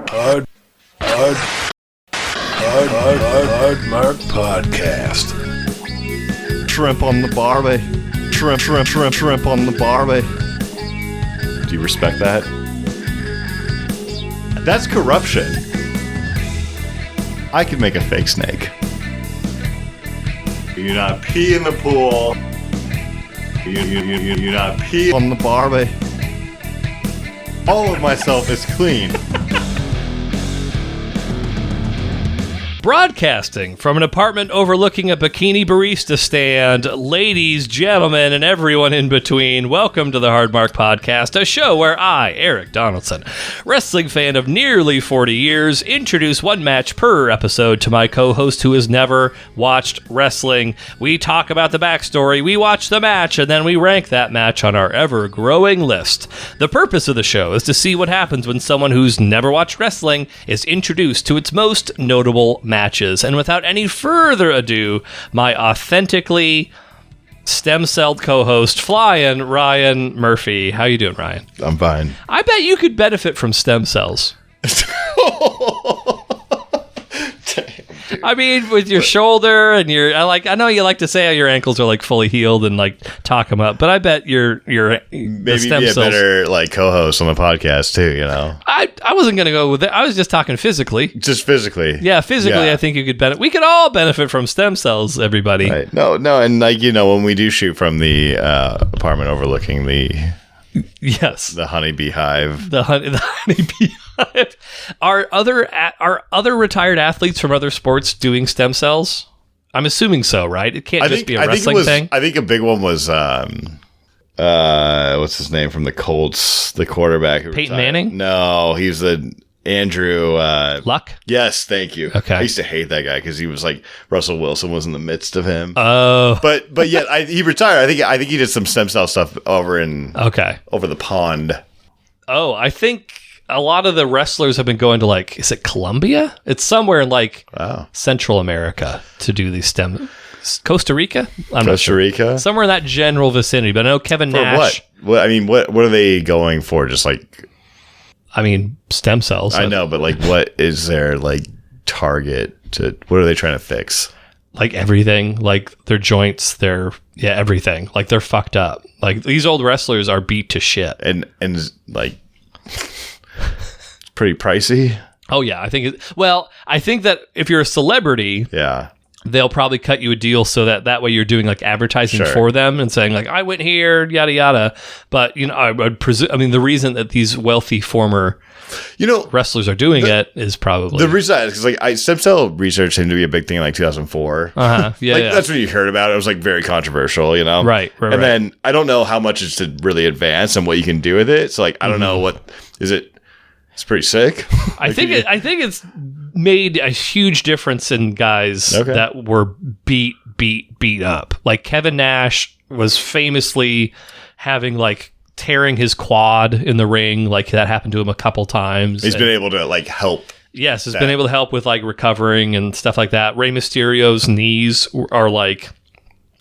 Mark Podcast. Shrimp on the barbie. Shrimp on the barbie. Do you respect that? That's corruption. I could make a fake snake. You do not pee in the pool. You do not pee on the barbie. All of myself is clean. Broadcasting from an apartment overlooking a bikini barista stand, ladies, gentlemen, and everyone in between, welcome to the Hard Mark Podcast, a show where I, Eric Donaldson, wrestling fan of nearly 40 years, introduce one match per episode to my co-host who has never watched wrestling. We talk about the backstory, we watch the match, and then we rank that match on our ever-growing list. The purpose of the show is to see what happens when someone who's never watched wrestling is introduced to its most notable matches. And without any further ado, my authentically stem-celled co-host, Flying Ryan Murphy. How you doing, Ryan? I'm fine. I bet you could benefit from stem cells. I mean, with your shoulder and I know you like to say how your ankles are like fully healed and like talk them up, but I bet your maybe stem be a cells, better like co-host on the podcast too. You know, I wasn't gonna go with it. I was just talking physically. Just physically. Yeah, physically, yeah. I think you could benefit. We could all benefit from stem cells. Everybody. Right. No, and like when we do shoot from the apartment overlooking the honeybee hive. The honeybee hive. Are other retired athletes from other sports doing stem cells? I'm assuming so, right? It can't just be a wrestling thing. I think a big one was what's his name from the Colts, the quarterback who Peyton retired. Manning? No, he's the Andrew Luck? Yes, thank you. Okay. I used to hate that guy because he was like Russell Wilson was in the midst of him. Oh. But yet he retired. I think he did some stem cell stuff over the pond. Oh, I think a lot of the wrestlers have been going to like, is it Colombia? It's somewhere in like Central America to do these stem. Costa Rica? Costa Rica? Somewhere in that general vicinity. But I know Kevin Nash. What? What are they going for? Just like, stem cells. I know, but like, what is their like target to? What are they trying to fix? Like everything, like their joints, everything. Like they're fucked up. Like these old wrestlers are beat to shit, and like it's pretty pricey. Oh yeah, I think that if you're a celebrity, they'll probably cut you a deal so that way you're doing like advertising for them and saying like I went here, yada yada. But I would presume. The reason that these wealthy former wrestlers are doing it is probably the reason because like stem cell research seemed to be a big thing in like 2004. That's when you heard about it. It was like very controversial, Right. And then I don't know how much is to really advance and what you can do with it. So like I don't know what is it. It's pretty sick. I think it's made a huge difference in guys that were beat up. Like Kevin Nash was famously having like tearing his quad in the ring. Like that happened to him a couple times. He's been able to like help. Yes, has been able to help with like recovering and stuff like that. Rey Mysterio's knees are like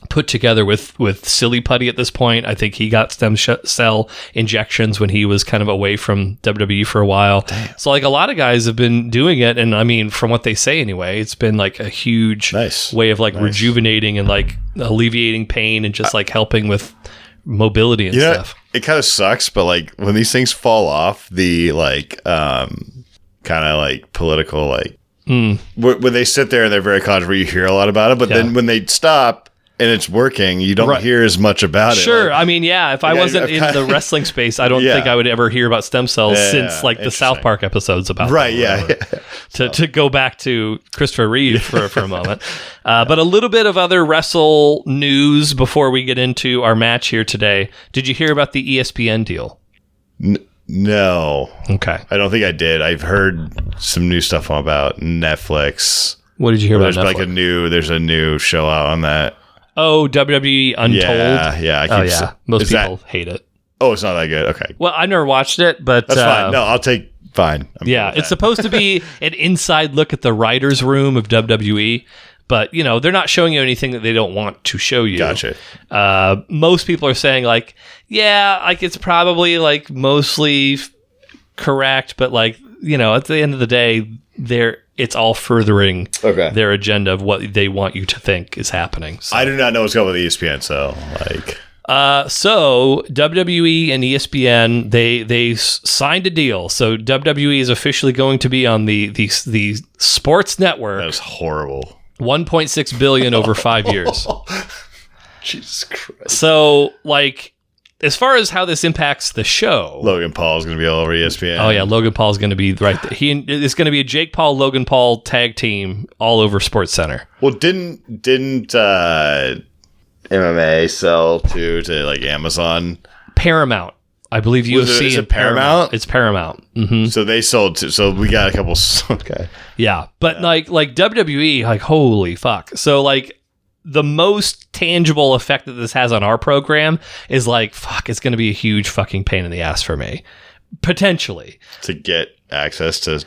put together with silly putty at this point. I think he got stem cell injections when he was kind of away from WWE for a while. Damn. So like a lot of guys have been doing it, and from what they say anyway, it's been like a huge way of like rejuvenating and like alleviating pain and just like helping with mobility and stuff. It kind of sucks, but like when these things fall off, the like kind of like political like when they sit there and they're very controversial, you hear a lot about it, but then when they stop and it's working, you don't hear as much about it. Sure. Like, if I wasn't in the wrestling space, I don't think I would ever hear about stem cells since like the South Park episodes about them. To go back to Christopher Reeve for a moment. But a little bit of other wrestle news before we get into our match here today. Did you hear about the ESPN deal? No. Okay. I don't think I did. I've heard some new stuff about Netflix. What did you hear about Netflix? There's a new show out on that. Oh, WWE Untold? Yeah. Most people hate it. Oh, it's not that good. Okay. Well, I never watched it, but... That's fine. No, I'll take... Fine. It's supposed to be an inside look at the writer's room of WWE, but, they're not showing you anything that they don't want to show you. Gotcha. Most people are saying, like, it's probably, like, mostly correct, but, like, at the end of the day, it's all furthering their agenda of what they want you to think is happening. So. I do not know what's going on with ESPN, so So WWE and ESPN, they signed a deal. So WWE is officially going to be on the sports network. That was horrible. $1.6 billion over 5 years. Jesus Christ. So, as far as how this impacts the show, Logan Paul is going to be all over ESPN. Oh yeah, Logan Paul is going to be right there. It's going to be a Jake Paul Logan Paul tag team all over SportsCenter. Well, didn't MMA sell to Amazon? Paramount, I believe UFC. Is it Paramount? It's Paramount. Mm-hmm. So they sold to. So we got a couple. Okay. Yeah, but WWE, holy fuck. So the most tangible effect that this has on our program is it's going to be a huge fucking pain in the ass for me, potentially, to get access to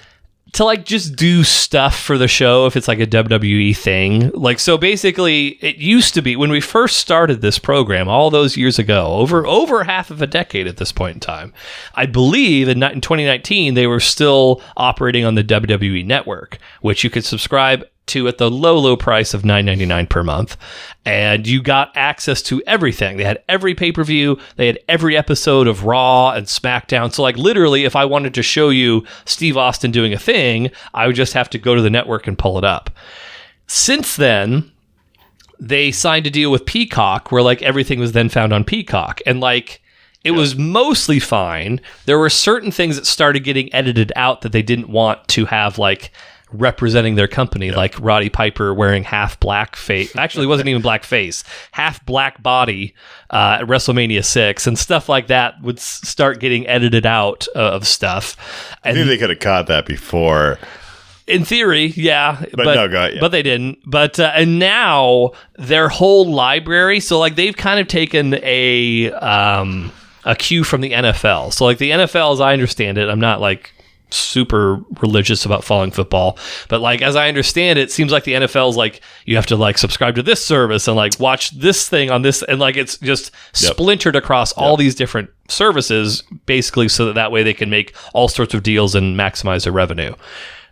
just do stuff for the show if it's a WWE thing. So basically, it used to be when we first started this program all those years ago, over half of a decade at this point in time. I believe in 2019 they were still operating on the WWE network, which you could subscribe to at the low price of $9.99 per month, and you got access to everything. They had every pay-per-view, they had every episode of Raw and SmackDown. So literally, if I wanted to show you Steve Austin doing a thing, I would just have to go to the network and pull it up. Since then, they signed a deal with Peacock where everything was then found on Peacock, and it was mostly fine. There were certain things that started getting edited out that they didn't want to have representing their company, like Roddy Piper wearing half black face. Actually, it wasn't even black face, half black body at WrestleMania 6, and stuff like that would start getting edited out of stuff. And I think they could have caught that before. In theory, yeah, but they didn't. But and now their whole library, so they've kind of taken a cue from the NFL. So the NFL, as I understand it, I'm not super religious about following football, but as I understand it, seems like the NFL's you have to subscribe to this service and watch this thing on this, and it's just splintered across all these different services, basically so that way they can make all sorts of deals and maximize their revenue.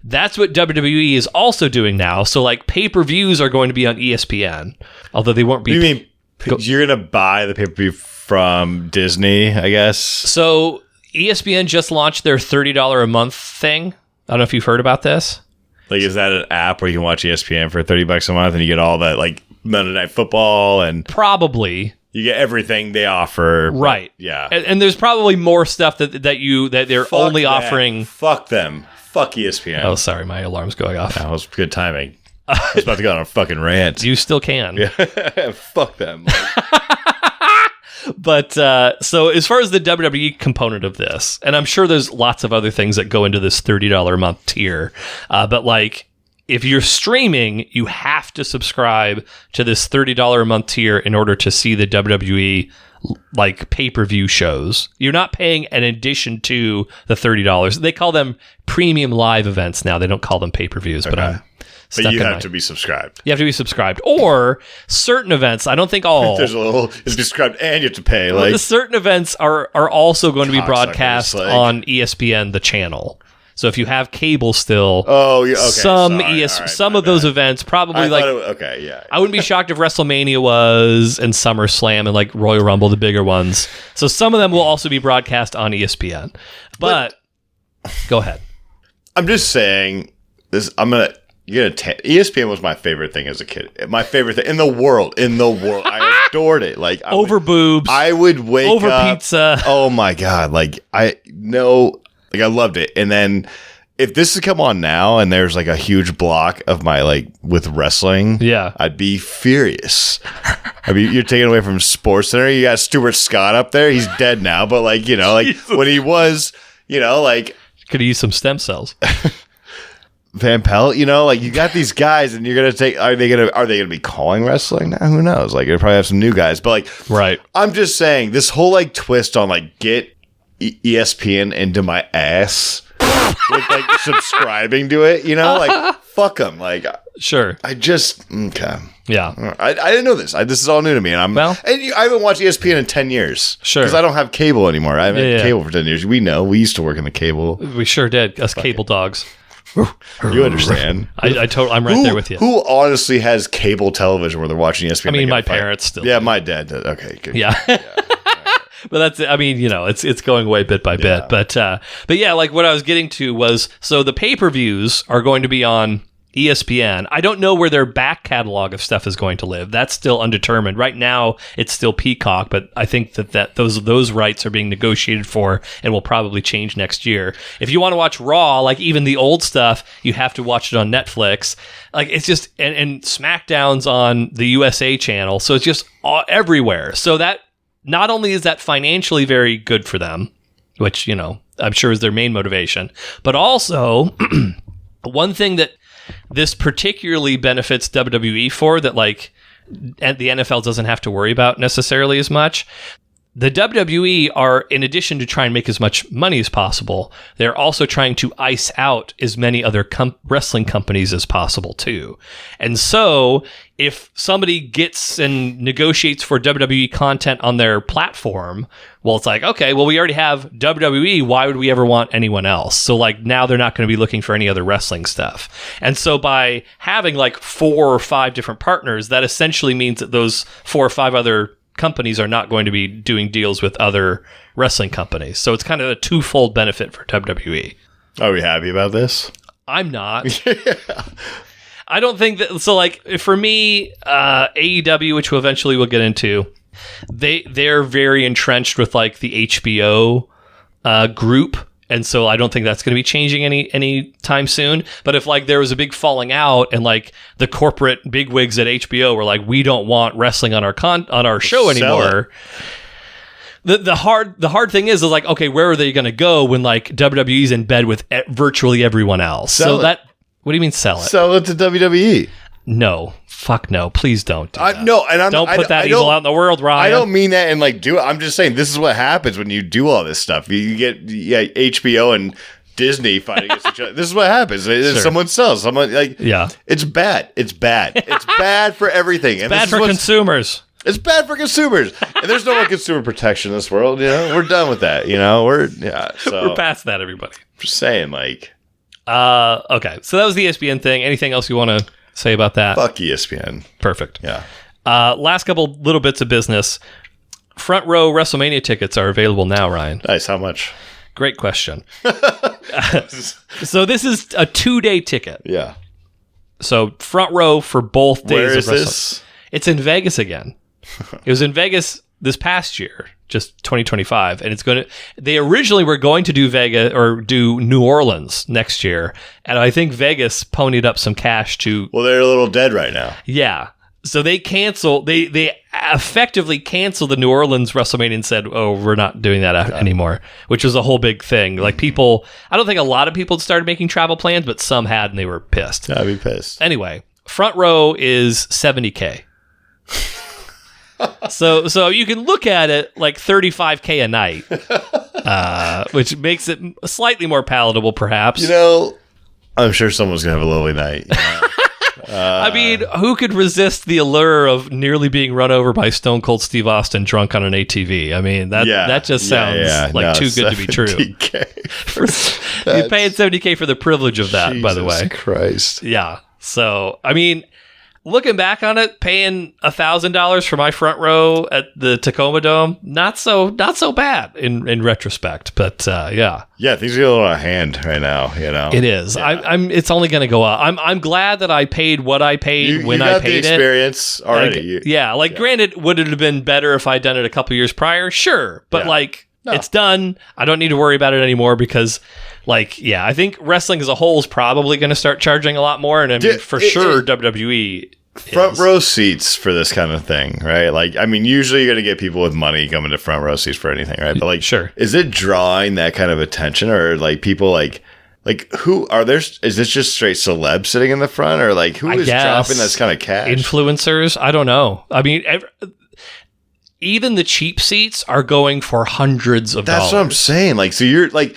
That's what WWE is also doing now. So pay-per-views are going to be on ESPN, although they won't be. You mean you're going to buy the pay-per-view from Disney, I guess? So ESPN just launched their $30 a month thing. I don't know if you've heard about this. Is that an app where you can watch ESPN for $30 a month and you get all that Monday Night Football and probably you get everything they offer, right? Yeah, and there's probably more stuff that they're only offering. Fuck them. Fuck ESPN. Oh, sorry, my alarm's going off. That was good timing. I was about to go on a fucking rant. You still can. Yeah. Fuck them. But so as far as the WWE component of this, and I'm sure there's lots of other things that go into this $30 a month tier, but if you're streaming, you have to subscribe to this $30 a month tier in order to see the WWE pay-per-view shows. You're not paying in addition to the $30. They call them premium live events now. They don't call them pay-per-views, but you have to be subscribed. You have to be subscribed. Or certain events, I don't think all. There's it's subscribed and you have to pay. The certain events are also going to be broadcast on ESPN, the channel. So if you have cable still, some of those events probably I wouldn't be shocked if WrestleMania was and SummerSlam and Royal Rumble, the bigger ones. So some of them will also be broadcast on ESPN. But go ahead. I'm just saying this. ESPN was my favorite thing as a kid. My favorite thing in the world. I adored it. Over boobs. I would wake over up. Pizza. Oh my God. I loved it. And then if this had come on now and there's a huge block of my with wrestling, I'd be furious. You're taking away from SportsCenter. You got Stuart Scott up there. He's dead now, but when he was, could have used some stem cells. Van Pelt, you got these guys, and you're gonna take. Are they gonna be calling wrestling now? Who knows? They probably have some new guys, but right. I'm just saying this whole twist on get ESPN into my ass with subscribing to it. fuck them. Like, sure. Okay. Yeah. I didn't know this. This is all new to me. And I haven't watched ESPN in 10 years. Sure. Because I don't have cable anymore. I haven't had cable for 10 years. We know. We used to work in the cable. We sure did. Us cable dogs. You understand. I'm right there with you. Who honestly has cable television where they're watching ESPN? I mean, my parents still. Yeah, do. my dad did. Okay, good. Yeah. But that's, I mean, it's going away bit by bit. But yeah, like what I was getting to was, so the pay-per-views are going to be on ESPN. I don't know where their back catalog of stuff is going to live. That's still undetermined. Right now, it's still Peacock, but I think that those rights are being negotiated for and will probably change next year. If you want to watch Raw, like even the old stuff, you have to watch it on Netflix. Like it's just, and SmackDown's on the USA channel, so it's just everywhere. So that not only is that financially very good for them, which I'm sure is their main motivation, but also one thing that this particularly benefits WWE for, that like the NFL doesn't have to worry about necessarily as much. The WWE are, in addition to trying to make as much money as possible, they're also trying to ice out as many other wrestling companies as possible too. And so if somebody gets and negotiates for WWE content on their platform, well, it's like, okay, well, we already have WWE. Why would we ever want anyone else? So like now they're not going to be looking for any other wrestling stuff. And so by having like 4 or 5 different partners, that essentially means that those 4 or 5 other companies are not going to be doing deals with other wrestling companies. So it's kind of a twofold benefit for WWE. Are we happy about this? I'm not. I don't think that. So like for me, AEW, which we'll get into, they're very entrenched with like the HBO group. And so I don't think that's going to be changing any time soon. But if like there was a big falling out and like the corporate bigwigs at HBO were like, we don't want wrestling on our show anymore. The hard thing is like, okay, where are they going to go when like WWE's in bed with virtually everyone else? What do you mean sell it? Sell it to WWE. No. Fuck no. Please don't do that. No, and don't put that evil out in the world, Ryan. I don't mean that and like do it. I'm just saying this is what happens when you do all this stuff. You get HBO and Disney fighting against each other. This is what happens. Sure. Someone sells. Someone like It's bad. It's bad. It's bad for everything. It's bad for consumers. It's bad for consumers. And there's no more consumer protection in this world. We're done with that. We're past that. Everybody. Just saying, like. Okay. So that was the ESPN thing. Anything else you want to say about that? Fuck ESPN. Perfect. Yeah. Last couple little bits of business. Front row WrestleMania tickets are available now, Ryan. Nice. How much? Great question. So this is a 2-day ticket. Yeah. So front row for both days. Where is this? It's in Vegas again. It was in Vegas this past year, just 2025, and they originally were going to do Vegas or do New Orleans next year, and I think Vegas ponied up some cash to. Well, they're a little dead right now. Yeah, so they effectively canceled the New Orleans WrestleMania and said, "Oh, we're not doing that anymore," which was a whole big thing. Like people, I don't think a lot of people had started making travel plans, but some had, and they were pissed. I'd be pissed. Anyway, front row is $70K. So you can look at it like $35K a night, which makes it slightly more palatable, perhaps. I'm sure someone's gonna have a lovely night. I mean, who could resist the allure of nearly being run over by Stone Cold Steve Austin drunk on an ATV? I mean, that just sounds like too good to be true. You're paying $70K for the privilege of that, Jesus by the way. Christ. Yeah. So, I mean, looking back on it, paying $1,000 for my front row at the Tacoma Dome, not so bad in retrospect. But yeah, things are a little out of hand right now. It is. Yeah. It's only going to go up. I'm glad that I paid what I paid when I paid the experience it. Already. Granted, would it have been better if I'd done it a couple years prior? Sure, but it's done. I don't need to worry about it anymore because. I think wrestling as a whole is probably going to start charging a lot more. And I mean, sure, WWE front row seats for this kind of thing, right? Like, I mean, usually you're going to get people with money coming to front row seats for anything, right? But like, sure. Is it drawing that kind of attention or like people like who are there? Is this just straight celebs sitting in the front or like who is dropping this kind of cash? Influencers? I don't know. I mean, even the cheap seats are going for hundreds of dollars. That's what I'm saying. Like, so you're like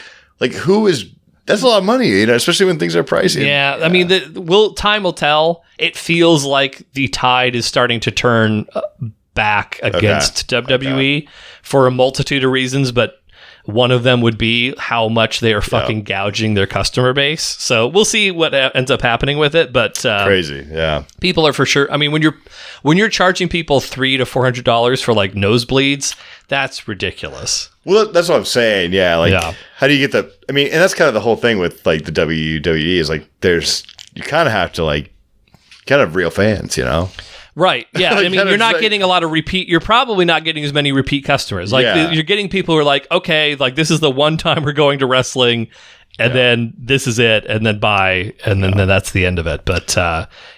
who is That's a lot of money, especially when things are pricey. Yeah, I mean, time will tell. It feels like the tide is starting to turn back against WWE for a multitude of reasons, but one of them would be how much they are fucking gouging their customer base. So we'll see what ends up happening with it. But crazy, yeah. People are for sure. I mean, when you're charging people $300 to $400 for like nosebleeds, that's ridiculous. Well, that's what I'm saying. Yeah, how do you get the? I mean, and that's kind of the whole thing with like the WWE is like you kind of have to like kind of real fans, Right. Yeah. I mean, you're not getting a lot of repeat. You're probably not getting as many repeat customers. Like you're getting people who are like, okay, like this is the one time we're going to wrestling, and then this is it, and then bye, and then that's the end of it. But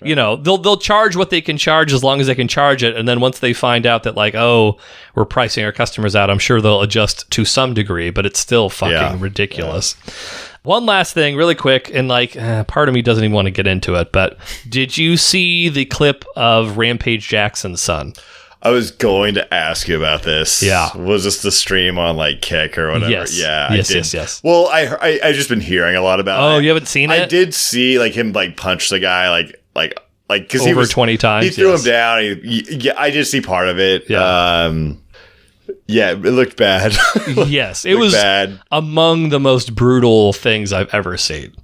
they'll charge what they can charge as long as they can charge it, and then once they find out that like, oh, we're pricing our customers out, I'm sure they'll adjust to some degree, but it's still fucking ridiculous. Yeah. One last thing, really quick, and like, part of me doesn't even want to get into it, but did you see the clip of Rampage Jackson's son? I was going to ask you about this. Yeah. Was this the stream on like Kick or whatever? Yes. Yeah. Yes. Well, I just been hearing a lot about it. Oh, you haven't seen it? I did see like him like punch the guy like because he was 20 times. He threw him down. I did see part of it. Yeah. Yeah, it looked bad. Yes, it was bad. Among the most brutal things I've ever seen.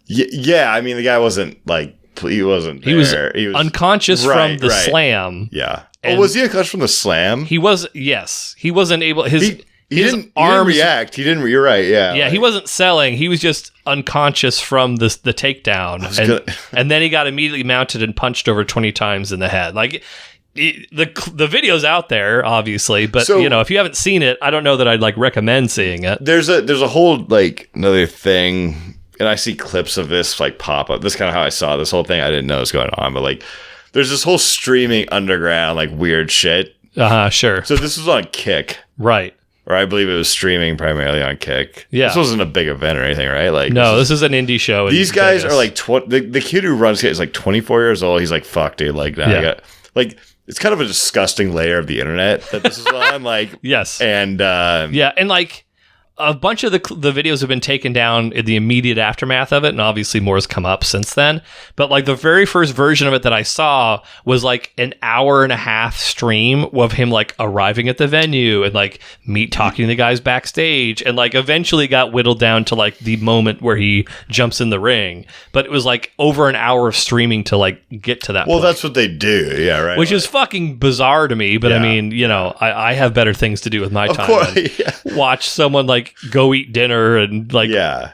Yeah, I mean the guy wasn't like he wasn't there. He was unconscious from the slam. Yeah. Oh, was he unconscious from the slam? He was. Yes, he wasn't able. He didn't react. He didn't. You're right. Yeah. Yeah. He wasn't selling. He was just unconscious from the takedown, and then he got immediately mounted and punched over 20 times in the head. Like. The video's out there, obviously, but if you haven't seen it, I don't know that I'd like recommend seeing it. There's a whole like another thing, and I see clips of this like pop up. This is kind of how I saw this whole thing. I didn't know what was going on, but like there's this whole streaming underground like weird shit. Sure. So this was on Kick, right? Or I believe it was streaming primarily on Kick. Yeah, this wasn't a big event or anything, right? Like no, this is an indie show. These guys are like the kid who runs it is like 24 years old. He's like, fuck, dude. Like now I got like. It's kind of a disgusting layer of the internet that this is on, like yes, and and like a bunch of the videos have been taken down in the immediate aftermath of it, and obviously more has come up since then. But like the very first version of it that I saw was like an hour and a half stream of him like arriving at the venue and like talking to the guys backstage, and like eventually got whittled down to like the moment where he jumps in the ring. But it was like over an hour of streaming to like get to that. Well, point. That's what they do, yeah, right. Which is fucking bizarre to me. But I mean, I have better things to do with my time. Than watch someone like go eat dinner and like go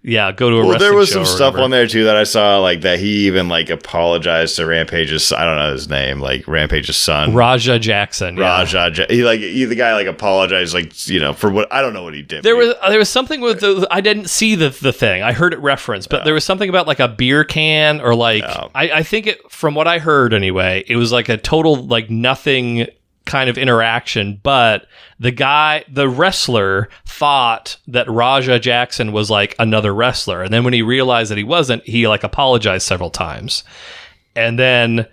to a wrestling there was show some stuff on there too that I saw like that he even like apologized to Rampage's, I don't know his name, like Rampage's son, Raja Jackson. He the guy like apologized like for what, I don't know what he did. There was something with I didn't see the thing. I heard it referenced, but there was something about like a beer can or like I think it, from what I heard anyway, it was like a total like nothing kind of interaction, but the wrestler thought that Raja Jackson was like another wrestler, and then when he realized that he wasn't, he like apologized several times, and then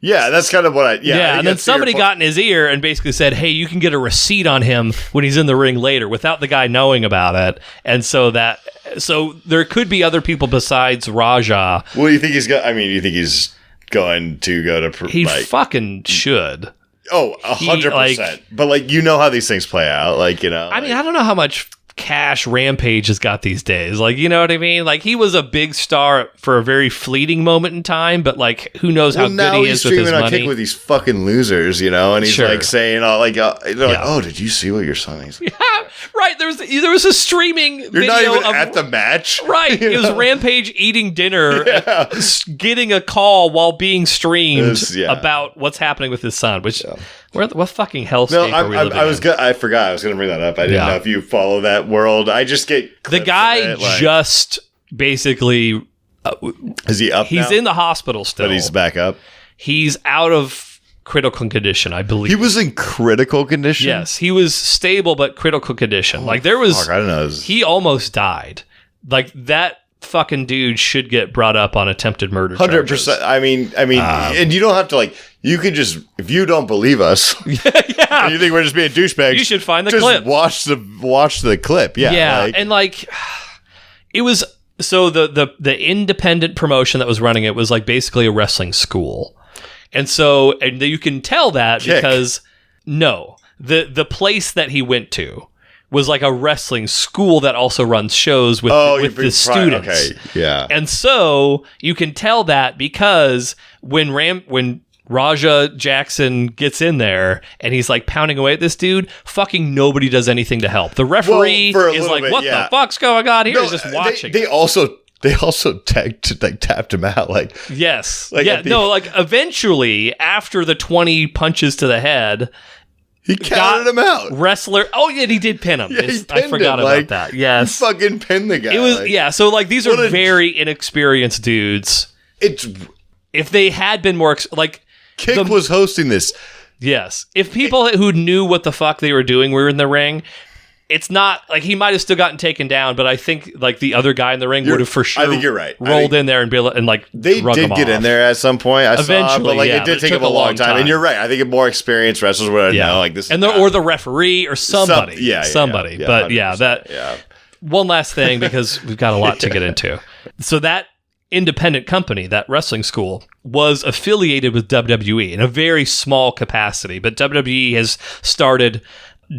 that's kind of what I and then somebody got in his ear and basically said, hey, you can get a receipt on him when he's in the ring later without the guy knowing about it. And so there could be other people besides Raja. Well, you think you think he's going to go to he fucking should. Oh, 100%. But like, how these things play out. Like, I mean, I don't know how much cash Rampage has got these days. Like, you know what I mean? Like, he was a big star for a very fleeting moment in time, but like, who knows how good he is with his money. Now he's streaming on Kick with these fucking losers, and he's like saying, oh, did you see what your son is? Yeah, right. There was a streaming You're video not even at the match. Right. It was Rampage eating dinner, getting a call while being streamed about what's happening with his son, which... What fucking hellscape are we living in? I forgot. I was going to bring that up. I didn't know if you follow that world. I just get the guy just basically. Is he up? He's in the hospital still, but he's back up. He's out of critical condition, I believe. He was in critical condition. Yes, he was stable but critical condition. Like there was. I don't know. He almost died. Like that. Fucking dude should get brought up on attempted murder. 100%. I mean, and you don't have to like. You could just, if you don't believe us, and you think we're just being douchebags, you should find the just clip. Watch the clip. Yeah, and like, It was so the independent promotion that was running it was like basically a wrestling school. And so and you can tell that because the place that he went to was like a wrestling school that also runs shows with the students. Okay, yeah. And so you can tell that because when Raja Jackson gets in there and he's like pounding away at this dude, fucking nobody does anything to help. The referee is like, what the fuck's going on here? He's just watching. They also tapped him out. Like, yes. Like eventually, after the 20 punches to the head, he counted him out. Wrestler. Oh, yeah, he did pin him. Yeah, I forgot about that. Yes. He fucking pinned the guy. It was, so like these are very inexperienced dudes. If they had been more, Kick was hosting this. Yes. If people who knew what the fuck they were doing were in the ring, it's not like he might have still gotten taken down, but I think like the other guy in the ring would have for sure. I think you're right. Rolled in there and they did get in there at some point. Eventually, but it did take him a long time. And you're right. I think a more experienced wrestlers would know like this, or the referee or somebody. Somebody. But one last thing because we've got a lot to get into. So that independent company, that wrestling school, was affiliated with WWE in a very small capacity, but WWE has started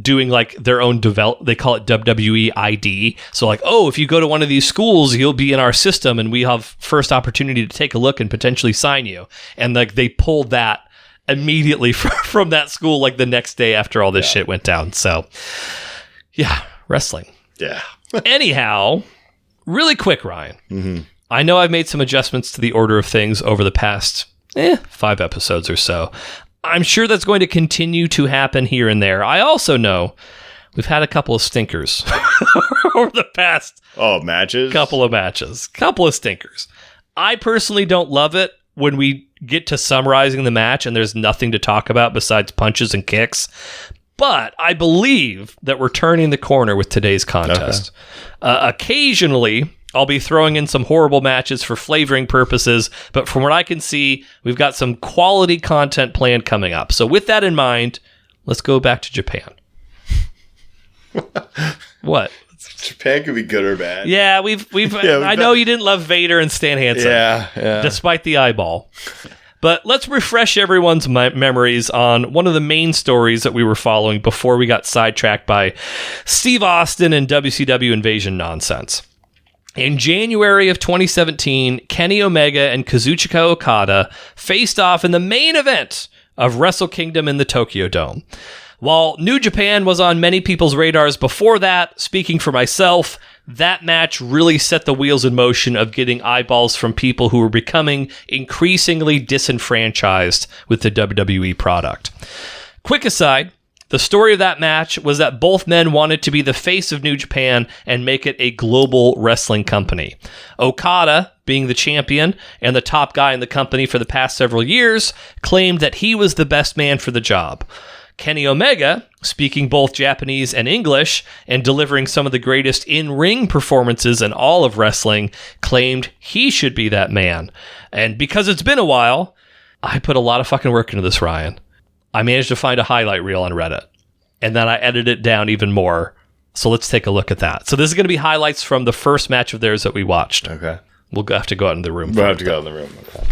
doing like their own they call it WWE ID. So like, if you go to one of these schools, you'll be in our system and we have first opportunity to take a look and potentially sign you. And like they pulled that immediately from that school like the next day after all this shit went down. So wrestling. Yeah. Anyhow, really quick, Ryan. Mm-hmm. I know I've made some adjustments to the order of things over the past 5 episodes or so. I'm sure that's going to continue to happen here and there. I also know we've had a couple of stinkers over the past matches. Couple of stinkers. I personally don't love it when we get to summarizing the match and there's nothing to talk about besides punches and kicks. But I believe that we're turning the corner with today's contest. Okay. Occasionally, I'll be throwing in some horrible matches for flavoring purposes, but from what I can see, we've got some quality content planned coming up. So with that in mind, let's go back to Japan. What? Japan could be good or bad. Yeah, I know you didn't love Vader and Stan Hansen. Yeah. Despite the eyeball. But let's refresh everyone's memories on one of the main stories that we were following before we got sidetracked by Steve Austin and WCW Invasion nonsense. In January of 2017, Kenny Omega and Kazuchika Okada faced off in the main event of Wrestle Kingdom in the Tokyo Dome. While New Japan was on many people's radars before that, speaking for myself, that match really set the wheels in motion of getting eyeballs from people who were becoming increasingly disenfranchised with the WWE product. Quick aside, the story of that match was that both men wanted to be the face of New Japan and make it a global wrestling company. Okada, being the champion and the top guy in the company for the past several years, claimed that he was the best man for the job. Kenny Omega, speaking both Japanese and English and delivering some of the greatest in-ring performances in all of wrestling, claimed he should be that man. And because it's been a while, I put a lot of fucking work into this, Ryan. I managed to find a highlight reel on Reddit, and then I edited it down even more. So let's take a look at that. So this is going to be highlights from the first match of theirs that we watched. Okay. We'll have to go out in the room. We'll have to go in the room. Okay.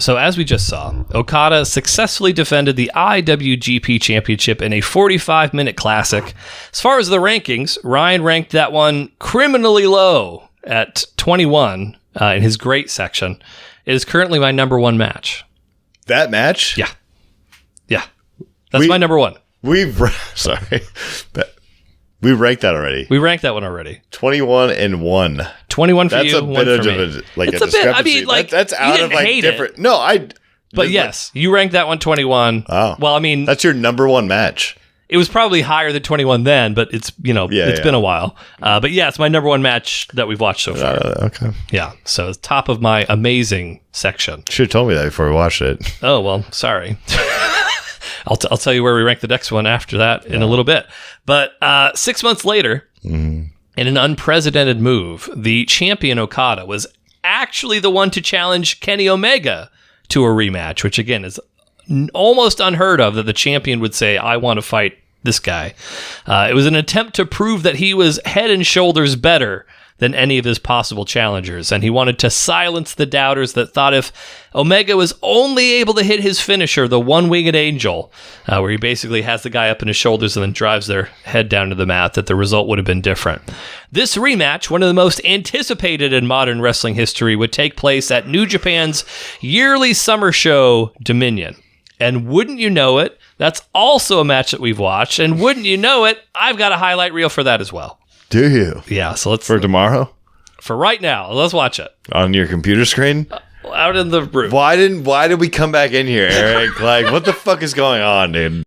So as we just saw, Okada successfully defended the IWGP Championship in a 45-minute classic. As far as the rankings, Ryan ranked that one criminally low at 21 in his great section. It is currently my number one match. That match? Yeah. That's my number one. We ranked that already. We ranked that one already. 21-1. 21 for that's you, a 1 bit for of me. a It's a bit. I mean, like that's out of like different. It. No, I. But yes, you ranked that one 21. Oh, well, I mean, that's your number one match. It was probably higher than 21 then, but it's it's been a while. But yeah, it's my number one match that we've watched so far. Okay. Yeah, so it's top of my amazing section. Should have told me that before we watched it. Oh well, sorry. I'll tell you where we rank the next one after that in a little bit. But 6 months later, in an unprecedented move, the champion Okada was actually the one to challenge Kenny Omega to a rematch, which again is almost unheard of that the champion would say, I want to fight this guy. It was an attempt to prove that he was head and shoulders better than any of his possible challengers, and he wanted to silence the doubters that thought if Omega was only able to hit his finisher, the one-winged angel, where he basically has the guy up in his shoulders and then drives their head down to the mat, that the result would have been different. This rematch, one of the most anticipated in modern wrestling history, would take place at New Japan's yearly summer show, Dominion. And wouldn't you know it, that's also a match that we've watched, and wouldn't you know it, I've got a highlight reel for that as well. Do you? Yeah, so let's... For tomorrow? For right now. Let's watch it. On your computer screen? Out in the room. Why did we come back in here, Eric? Like, what the fuck is going on, dude?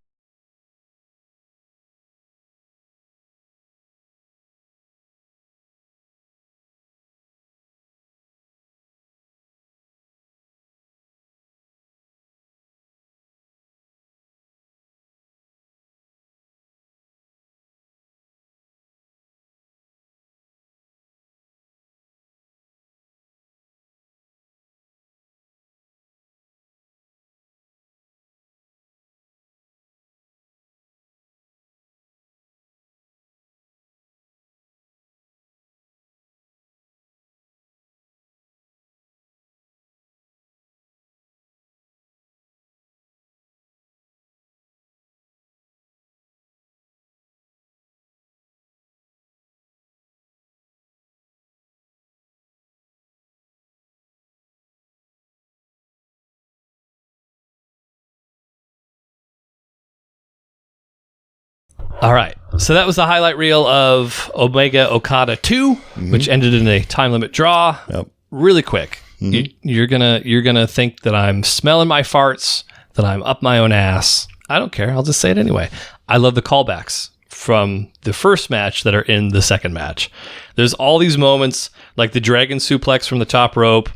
All right. So that was the highlight reel of Omega Okada 2, which ended in a time limit draw. Yep. Really quick. You're gonna think that I'm smelling my farts, that I'm up my own ass. I don't care. I'll just say it anyway. I love the callbacks from the first match that are in the second match. There's all these moments like the dragon suplex from the top rope,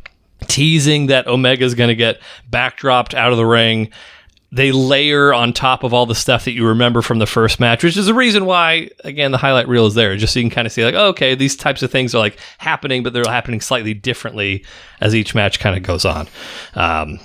teasing that Omega's going to get backdropped out of the ring. They layer on top of all the stuff that you remember from the first match, which is the reason why, again, the highlight reel is there, just so you can kind of see like, oh, okay, these types of things are like happening, but they're happening slightly differently as each match kind of goes on.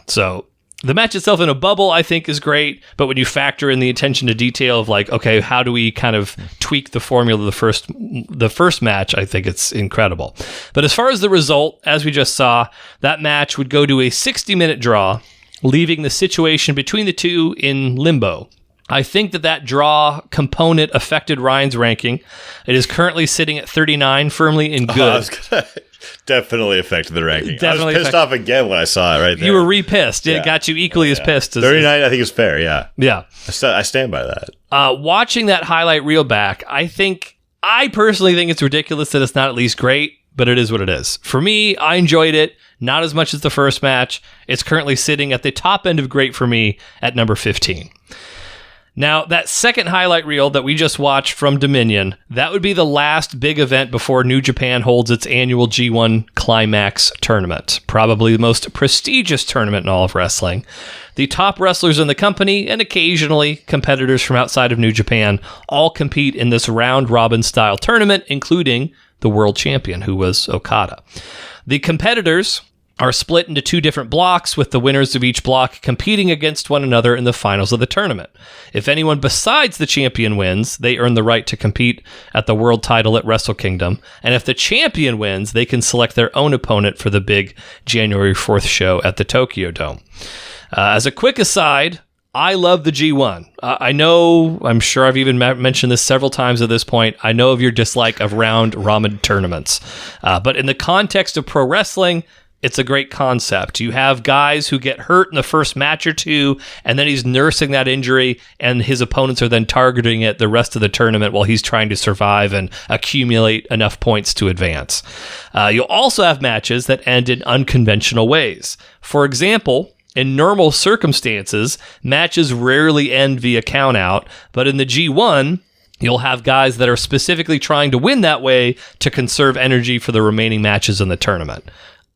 So the match itself in a bubble, I think, is great, but when you factor in the attention to detail of like, okay, how do we kind of tweak the formula of the first match, I think it's incredible. But as far as the result, as we just saw, that match would go to a 60-minute draw, leaving the situation between the two in limbo. I think that draw component affected Ryan's ranking. It is currently sitting at 39, firmly in good. Definitely affected the ranking. Definitely I was pissed off again when I saw it right there. You were re-pissed. It got you equally as pissed. 39, I think is fair, yeah. Yeah. I stand by that. Watching that highlight reel back, I personally think it's ridiculous that it's not at least great, but it is what it is. For me, I enjoyed it. Not as much as the first match. It's currently sitting at the top end of great for me at number 15. Now, that second highlight reel that we just watched from Dominion, that would be the last big event before New Japan holds its annual G1 Climax tournament. Probably the most prestigious tournament in all of wrestling. The top wrestlers in the company, and occasionally competitors from outside of New Japan, all compete in this round-robin style tournament, including the world champion, who was Okada. The competitors are split into 2 different blocks, with the winners of each block competing against one another in the finals of the tournament. If anyone besides the champion wins, they earn the right to compete at the world title at Wrestle Kingdom. And if the champion wins, they can select their own opponent for the big January 4th show at the Tokyo Dome. As a quick aside, I love the G1. I'm sure I've even mentioned this several times at this point. I know of your dislike of round robin tournaments. But in the context of pro wrestling, it's a great concept. You have guys who get hurt in the first match or two, and then he's nursing that injury, and his opponents are then targeting it the rest of the tournament while he's trying to survive and accumulate enough points to advance. You'll also have matches that end in unconventional ways. For example, in normal circumstances, matches rarely end via countout, but in the G1, you'll have guys that are specifically trying to win that way to conserve energy for the remaining matches in the tournament.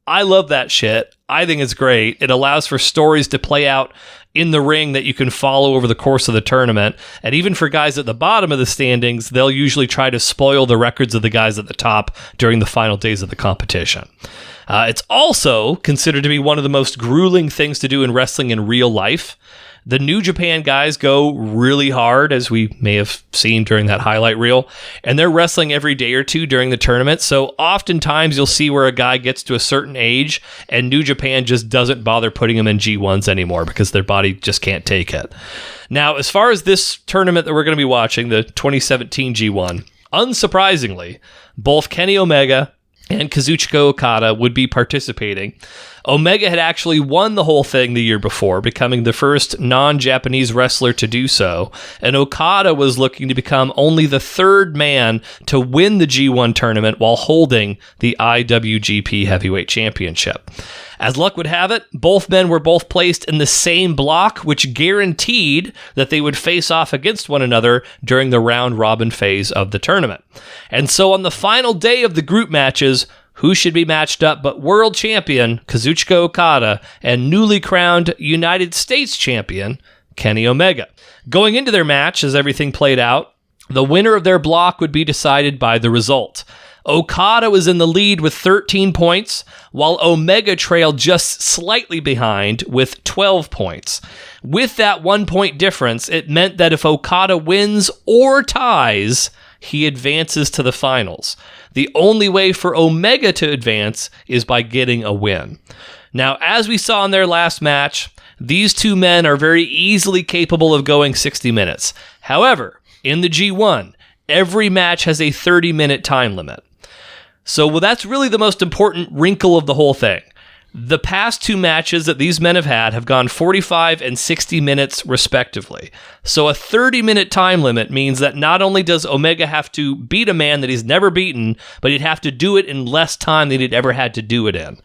I love that shit. I think it's great. It allows for stories to play out in the ring that you can follow over the course of the tournament. And even for guys at the bottom of the standings, they'll usually try to spoil the records of the guys at the top during the final days of the competition. It's also considered to be one of the most grueling things to do in wrestling in real life. The New Japan guys go really hard, as we may have seen during that highlight reel, and they're wrestling every day or two during the tournament. So oftentimes you'll see where a guy gets to a certain age and New Japan just doesn't bother putting him in G1s anymore because their body just can't take it. Now, as far as this tournament that we're going to be watching, the 2017 G1, unsurprisingly, both Kenny Omega and Kazuchika Okada would be participating. Omega had actually won the whole thing the year before, becoming the first non-Japanese wrestler to do so, and Okada was looking to become only the 3rd man to win the G1 tournament while holding the IWGP Heavyweight Championship. As luck would have it, both men were both placed in the same block, which guaranteed that they would face off against one another during the round-robin phase of the tournament. And so on the final day of the group matches, who should be matched up but world champion Kazuchika Okada and newly crowned United States champion Kenny Omega. Going into their match, as everything played out, the winner of their block would be decided by the result. Okada was in the lead with 13 points, while Omega trailed just slightly behind with 12 points. With that 1 point difference, it meant that if Okada wins or ties, he advances to the finals. The only way for Omega to advance is by getting a win. Now, as we saw in their last match, these two men are very easily capable of going 60 minutes. However, in the G1, every match has a 30-minute time limit. So that's really the most important wrinkle of the whole thing. The past 2 matches that these men have gone 45 and 60 minutes respectively. So a 30-minute time limit means that not only does Omega have to beat a man that he's never beaten, but he'd have to do it in less time than he'd ever had to do it in.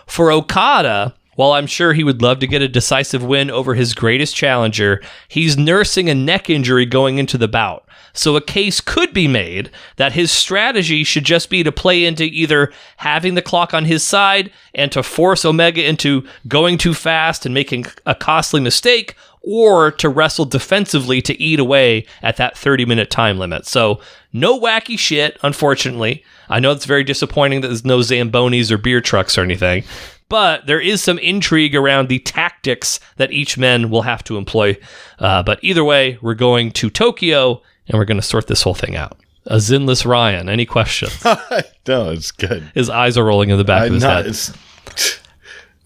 For Okada, while I'm sure he would love to get a decisive win over his greatest challenger, he's nursing a neck injury going into the bout. So a case could be made that his strategy should just be to play into either having the clock on his side and to force Omega into going too fast and making a costly mistake, or to wrestle defensively to eat away at that 30-minute time limit. So no wacky shit, unfortunately. I know it's very disappointing that there's no Zambonis or beer trucks or anything, but there is some intrigue around the tactics that each man will have to employ. But either way, we're going to Tokyo, and we're going to sort this whole thing out. A Zyn-less Ryan, any questions? No, it's good. His eyes are rolling in the back of his head.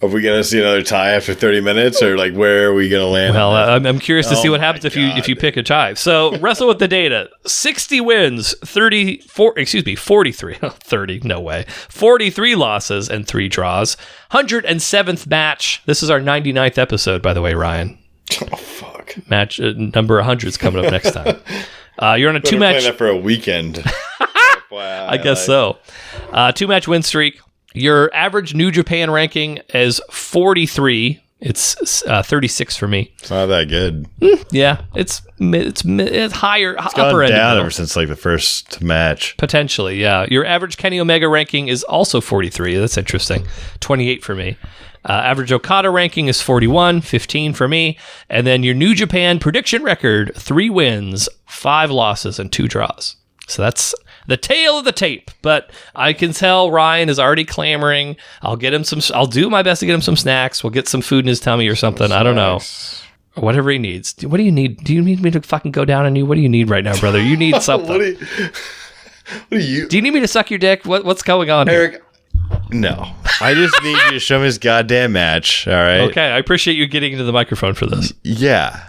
Are we going to see another tie after 30 minutes, or like where are we going to land? Well, I'm curious to see what happens if you pick a tie. So wrestle with the data. 60 wins, 43, 30, no way. 43 losses and 3 draws. 107th match. This is our 99th episode, by the way, Ryan. Oh, fuck. Match number 100 is coming up next time. You're on a 2-match. Playing that for a weekend. I guess so. 2-match win streak. Your average New Japan ranking is 43. It's 36 for me. It's not that good. Yeah, it's higher, it's upper gone end. Down ever since like the first match. Potentially, yeah. Your average Kenny Omega ranking is also 43. That's interesting. 28 for me. Average Okada ranking is 41, 15 for me. And then your New Japan prediction record, 3 wins, 5 losses, and 2 draws. So the tail of the tape. But I can tell Ryan is already clamoring. I'll do my best to get him some snacks. We'll get some food in his tummy or something. I don't know. Or whatever he needs. What do you need? Do you need me to fucking go down on you? What do you need right now, brother? You need something. What do you? Do you need me to suck your dick? What's going on here? Eric, no. I just need you to show me this goddamn match, all right? Okay, I appreciate you getting into the microphone for this. Yeah.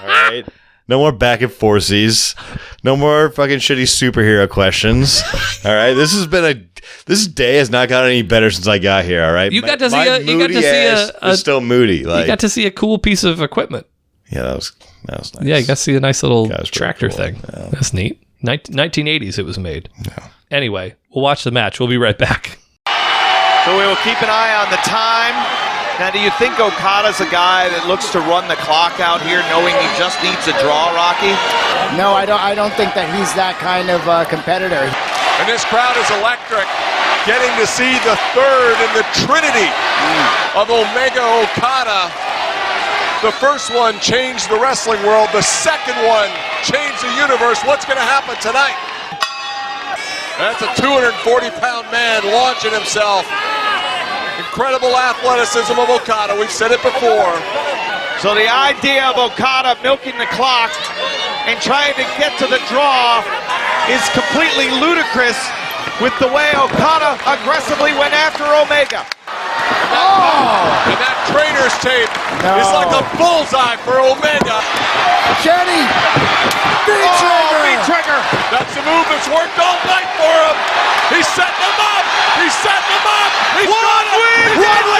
All right? No more back and forthsies. No more fucking shitty superhero questions. All right? This day has not gotten any better since I got here, all right? You got to see a still moody. You got to see a cool piece of equipment. Yeah, that was nice. Yeah, you got to see a nice little tractor cool. thing. Yeah. That's neat. 1980s it was made. Yeah. Anyway, we'll watch the match. We'll be right back. So we will keep an eye on the time. Now, do you think Okada's a guy that looks to run the clock out here, knowing he just needs a draw, Rocky? No, I don't think that he's that kind of competitor. And this crowd is electric, getting to see the third in the trinity of Omega Okada. The first one changed the wrestling world. The second one changed the universe. What's going to happen tonight? That's a 240-pound man launching himself. Incredible athleticism of Okada. We've said it before. So the idea of Okada milking the clock and trying to get to the draw is completely ludicrous with the way Okada aggressively went after Omega. And that trainer's tape is like a bullseye for Omega. Jenny! V-trigger! That's the move that's worked all night for him. He's setting him up. He's setting him up. He's got him. He's got him.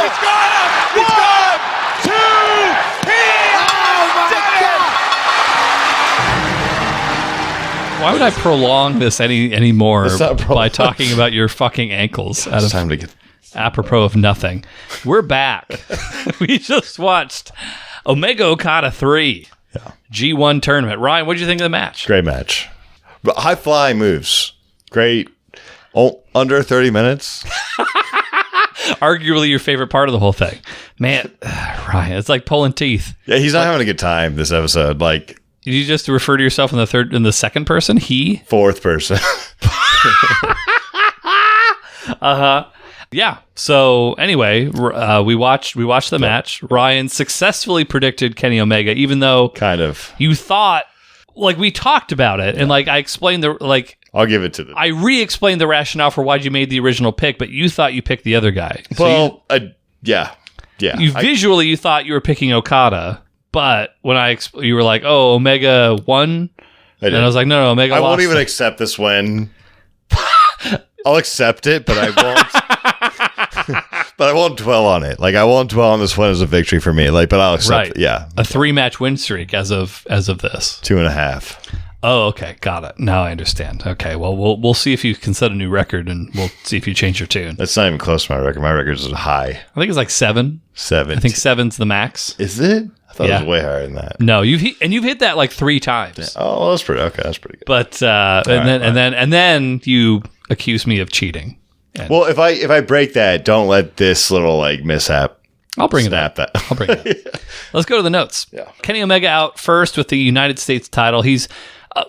He's got him. He's got him. Two. Why would I prolong this any more by talking about your fucking ankles? It's time to get... Apropos of nothing. We're back. We just watched Omega Okada 3. Yeah. G1 tournament. Ryan, what did you think of the match? Great match. But high flying moves. Great. Under 30 minutes. Arguably your favorite part of the whole thing. Man, Ryan, it's like pulling teeth. Yeah, he's not having a good time this episode. Like, did you just refer to yourself in the second person? He? Fourth person. Uh-huh. Yeah. So anyway, we watched the match. Ryan successfully predicted Kenny Omega, even though kind of you thought, like, we talked about it, and like I explained I'll give it to them. I re-explained the rationale for why you made the original pick, but you thought you picked the other guy. Well, yeah. You thought you were picking Okada, but when you were like, "Oh, Omega won," and I was like, "No, Omega lost." I won't even accept this win. I'll accept it, but I won't. But I won't dwell on it. Like, I won't dwell on this win as a victory for me. Like, but I'll accept it. Yeah. A 3-match win streak as of this. 2.5. Oh, okay. Got it. Now I understand. Okay. Well, we'll see if you can set a new record, and we'll see if you change your tune. That's not even close to my record. My record is high. I think it's like 7. 7. I think 7's the max. Is it? I thought it was way higher than that. No, you've hit that like 3 times. Yeah. Oh, that's pretty good. But and then you accuse me of cheating. Well, if I break that, don't let this little like mishap. I'll bring it up. I'll bring it up. Let's go to the notes. Yeah. Kenny Omega out first with the United States title. He's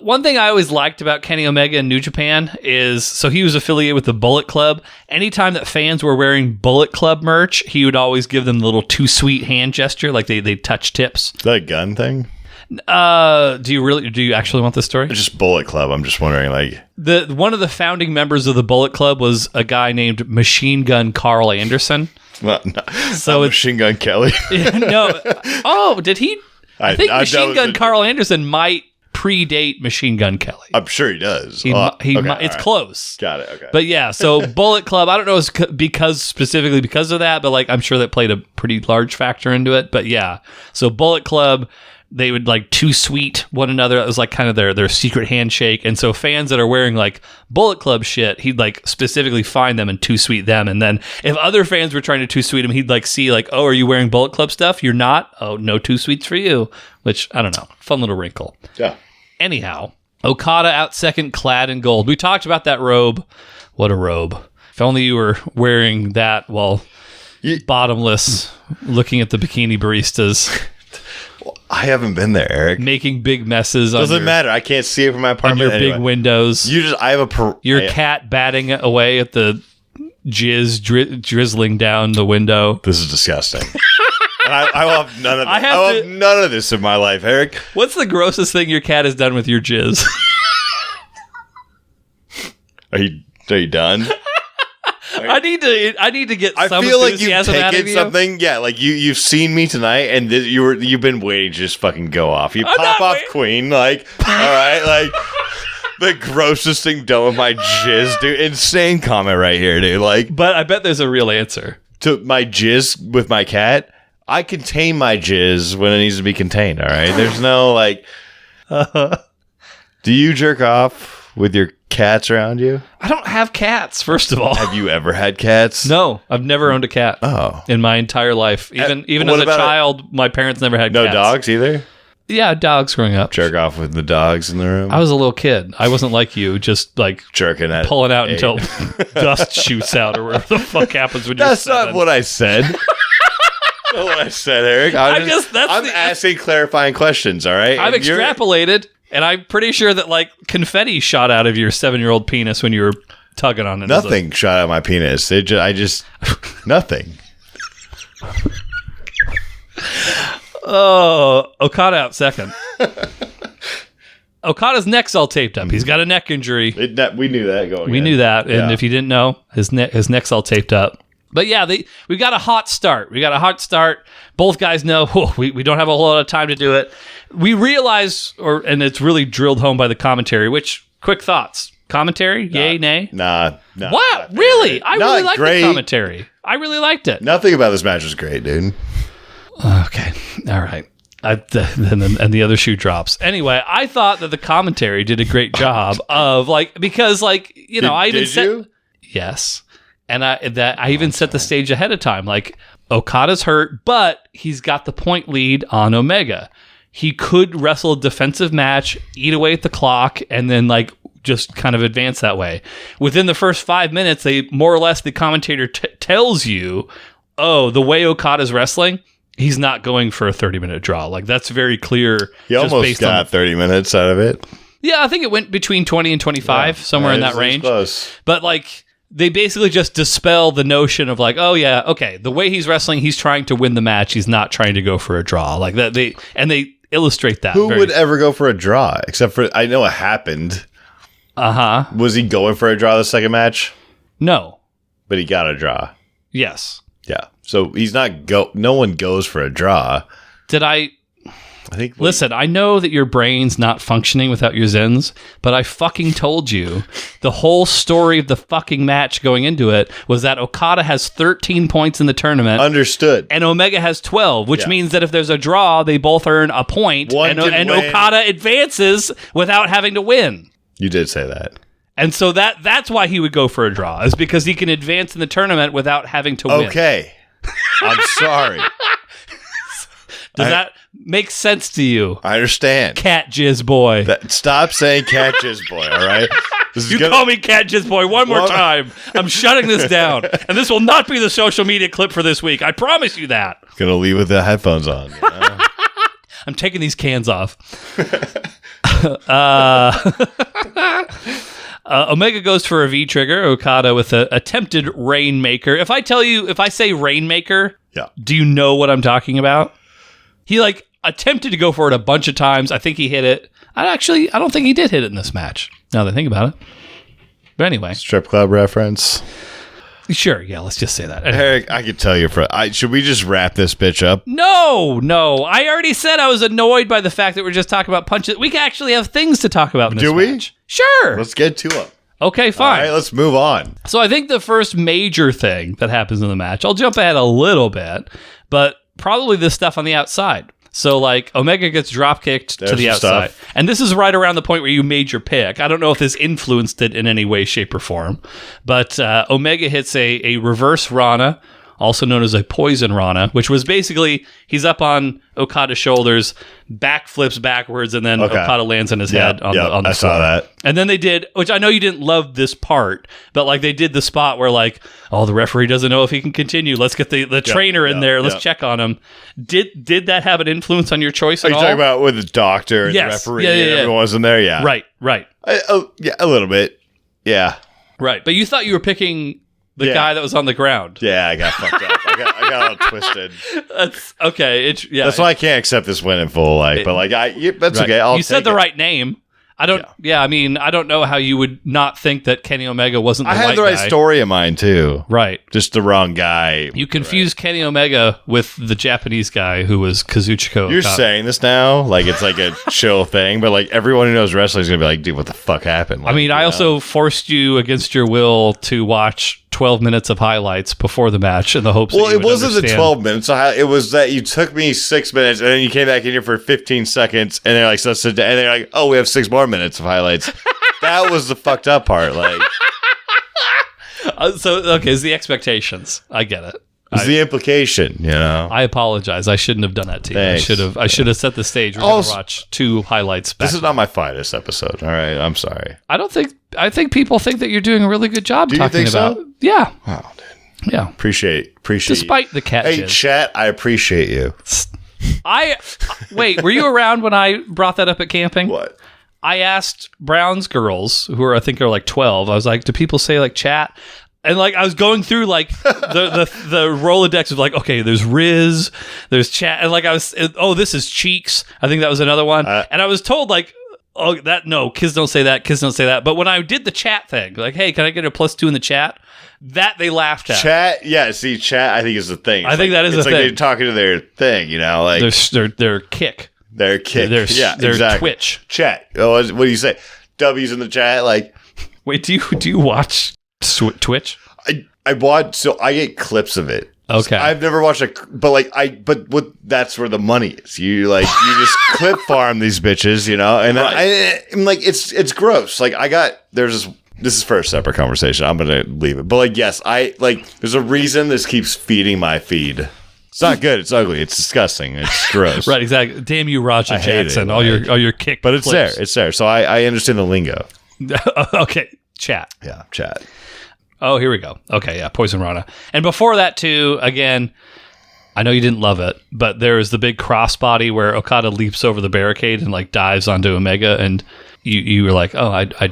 one thing I always liked about Kenny Omega in New Japan is, so he was affiliated with the Bullet Club. Anytime that fans were wearing Bullet Club merch, he would always give them the little too sweet hand gesture, like they touch tips. Is that a gun thing? Do you actually want this story? It's just Bullet Club. I'm just wondering, like, one of the founding members of the Bullet Club was a guy named Machine Gun Carl Anderson. Well, no, so it's Machine Gun Kelly. No. Oh, did he? I think Machine Gun Carl Anderson might predate Machine Gun Kelly. I'm sure he does. It's close. Got it. Okay. But yeah, so Bullet Club, I don't know specifically because of that, but like I'm sure that played a pretty large factor into it. But yeah, so Bullet Club, they would like too sweet one another. It was like kind of their secret handshake. And so fans that are wearing like Bullet Club shit, he'd like specifically find them and too sweet them. And then if other fans were trying to too sweet him, he'd like see like, oh, are you wearing Bullet Club stuff? You're not? Oh, no too sweets for you. Which, I don't know. Fun little wrinkle. Yeah. Anyhow, Okada out second, clad in gold. We talked about that robe. What a robe. If only you were wearing that while bottomless, looking at the bikini baristas. I haven't been there, Eric. Making big messes. Doesn't matter. I can't see it from my apartment. On your big windows. Your cat batting away at the jizz drizzling down the window. This is disgusting. And I will have none of this. I will have none of this in my life, Eric. What's the grossest thing your cat has done with your jizz? Are you done? I need to get some I feel like you've out taken of something. Yeah, like you've seen me tonight, and you've been waiting to just fucking go off. You pop off Queen, like, all right, like the grossest thing done with my jizz, dude. Insane comment right here, dude. Like, but I bet there's a real answer to my jizz with my cat. I contain my jizz when it needs to be contained. All right, there's no like. Do you jerk off with your cats around you? I don't have cats, first of all. Have you ever had cats? No, I've never owned a cat. Oh. In my entire life. Even as a child, my parents never had cats. No dogs either? Yeah, dogs growing up. Jerk off with the dogs in the room? I was a little kid. I wasn't like you, just like jerking at pulling out until dust shoots out or whatever the fuck happens when That's you're 7. not what I said. That's not what I said, Eric. I'm asking clarifying questions, all right? I've extrapolated. And I'm pretty sure that, like, confetti shot out of your 7-year-old penis when you were tugging on it. Nothing shot out of my penis. Nothing. Oh, Okada out second. Okada's neck's all taped up. He's got a neck injury. We knew that going We knew that. And if you didn't know, his neck's all taped up. But yeah, we got a hot start. Both guys know we don't have a whole lot of time to do it. We realize, and it's really drilled home by the commentary, which, quick thoughts. Commentary? Yay, nay? Nah. What? Really? I really liked the commentary. I really liked it. Nothing about this match was great, dude. Okay. All right. And the other shoe drops. Anyway, I thought that the commentary did a great job of, like, because, like, you know, I even said... Did you? Yes. And I even set the stage ahead of time. Like, Okada's hurt, but he's got the point lead on Omega. He could wrestle a defensive match, eat away at the clock, and then, like, just kind of advance that way. Within the first 5 minutes, the commentator tells you, oh, the way Okada's wrestling, he's not going for a 30-minute draw. Like, that's very clear. He almost got 30 minutes out of it. Yeah, I think it went between 20 and 25, somewhere in that range. Close. But, like, they basically just dispel the notion of, like, oh yeah, okay, the way he's wrestling, he's trying to win the match. He's not trying to go for a draw. Like that, they illustrate that. Who would ever go for a draw? Except for, I know it happened. Was he going for a draw the second match? No, but he got a draw. Yes. Yeah. So he's not no one goes for a draw. Listen, I know that your brain's not functioning without your Zens, but I fucking told you the whole story of the fucking match going into it was that Okada has 13 points in the tournament. Understood. And Omega has 12, which means that if there's a draw, they both earn a point. And Okada advances without having to win. You did say that. And so that's why he would go for a draw, is because he can advance in the tournament without having to win. Okay. I'm sorry. Does that make sense to you? I understand. Cat Jizz Boy. Stop saying Cat Jizz Boy, all right? Call me Cat Jizz Boy one more time. I'm shutting this down. And this will not be the social media clip for this week. I promise you that. Going to leave with the headphones on. You know? I'm taking these cans off. Omega goes for a V-trigger. Okada with an attempted Rainmaker. If I say Rainmaker, do you know what I'm talking about? He, like, attempted to go for it a bunch of times. I think he hit it. I don't think he did hit it in this match, now that I think about it. But anyway. Strip club reference. Sure, yeah, let's just say that. Eric, I could tell you should we just wrap this bitch up? No. I already said I was annoyed by the fact that we're just talking about punches. We can actually have things to talk about in this match. Sure. Let's get to them. Okay, fine. All right, let's move on. So I think the first major thing that happens in the match, I'll jump ahead a little bit, but probably the stuff on the outside. So, like, Omega gets drop-kicked to the outside. Stuff. And this is right around the point where you made your pick. I don't know if this influenced it in any way, shape, or form. But Omega hits a reverse Rana also known as a Poison Rana, which was basically he's up on Okada's shoulders, backflips backwards, and then Okada lands on his head on the floor. I saw that. And then they did, which I know you didn't love this part, but like they did the spot where like, oh, the referee doesn't know if he can continue. Let's get the trainer in there. Let's check on him. Did that have an influence on your choice at all? Are you talking about with the doctor and the referee and everyone was in there? Yeah. Right. Yeah, a little bit. Yeah. Right. But you thought you were picking the guy that was on the ground. Yeah, I got fucked up. I got all twisted. That's okay. That's why I can't accept this win in full. That's okay. You said the right name. I don't. Yeah, I mean, I don't know how you would not think that Kenny Omega wasn't. I had the right story in mind too. Right, just the wrong guy. You confused Kenny Omega with the Japanese guy who was Kazuchika Okada. You're saying this now, like it's like a chill thing, but like everyone who knows wrestling is gonna be like, dude, what the fuck happened? Like, I mean, I also forced you against your will to watch 12 minutes of highlights before the match in the hopes. Well, it wasn't the 12 minutes. It was that you took me 6 minutes and then you came back in here for 15 seconds, and they're like, so sit down, and they're like, oh, we have 6 more minutes of highlights. That was the fucked up part. Like, it's the expectations. I get it. It's the implication, you know. I apologize. I shouldn't have done that to you. Thanks. I should have set the stage. We're going to watch 2 highlights back. This is not my finest episode. All right, I'm sorry. I think people think that you're doing a really good job talking about. So? Yeah. Wow, dude. Yeah. Appreciate Despite the cat. Hey, chat, I appreciate you. Wait, were you around when I brought that up at camping? What? I asked Brown's girls, who I think are like 12. I was like, do people say like chat? And like I was going through like the Rolodex of like, okay, there's Riz, there's chat, and like this is Cheeks. I think that was another one. And I was told like, kids don't say that. But when I did the chat thing, like, hey, can I get a +2 in the chat? That they laughed at. Chat, yeah. See, chat, I think is the thing. I think that is the thing. It's like they're talking to their thing, you know, like their kick. Their kick. Their exactly. Twitch. Chat. Oh, what do you say? W's in the chat. Like, wait, do you watch Twitch? I watch, so I get clips of it. Okay. So I've never watched that's where the money is. You just clip farm these bitches, you know, and I'm like, it's gross. Like this is for a separate conversation. I'm going to leave it. But like, yes, there's a reason this keeps feeding my feed. It's not good. It's ugly. It's disgusting. It's gross. Right. Exactly. Damn you, Raja Jackson. All your kick. But it's clips. there. It's there. So I understand the lingo. Okay. Chat. Yeah. Chat. Oh, here we go. Okay, yeah, Poison Rana. And before that, too, again, I know you didn't love it, but there is the big crossbody where Okada leaps over the barricade and like dives onto Omega, and you were like, oh, I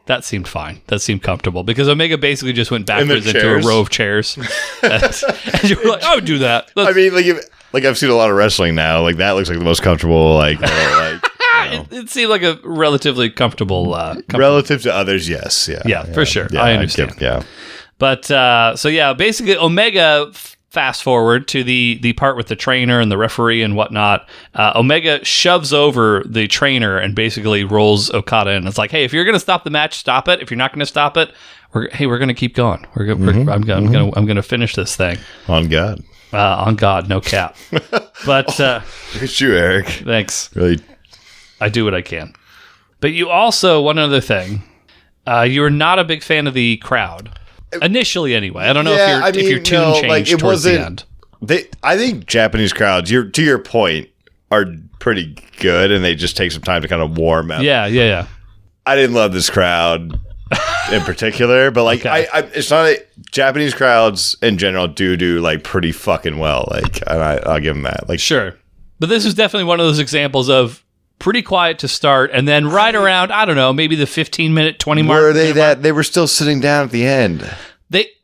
that seemed fine. That seemed comfortable because Omega basically just went backwards into a row of chairs, and you were like, I would do that. I mean, like I've seen a lot of wrestling now. Like that looks like the most comfortable. Like. It seemed like a relatively comfortable. Relative to others, yes. Yeah, for sure. Yeah, I understand. Yeah. But, basically Omega, fast forward to the part with the trainer and the referee and whatnot, Omega shoves over the trainer and basically rolls Okada in. It's like, hey, if you're going to stop the match, stop it. If you're not going to stop it, we're going to keep going. I'm going to finish this thing. On God. On God, no cap. But it's you, Eric. Thanks. Really. I do what I can. But you also, one other thing, you were not a big fan of the crowd. Initially, anyway. I don't know if your tune changed towards the end. I think Japanese crowds, to your point, are pretty good, and they just take some time to kind of warm up. Yeah. I didn't love this crowd in particular, but like, okay. It's not Japanese crowds in general do like pretty fucking well. Like, I'll give them that. Like, sure, but this is definitely one of those examples of pretty quiet to start, and then right around, I don't know, maybe the 15-minute, 20 mark. Were they that? They were still sitting down at the end.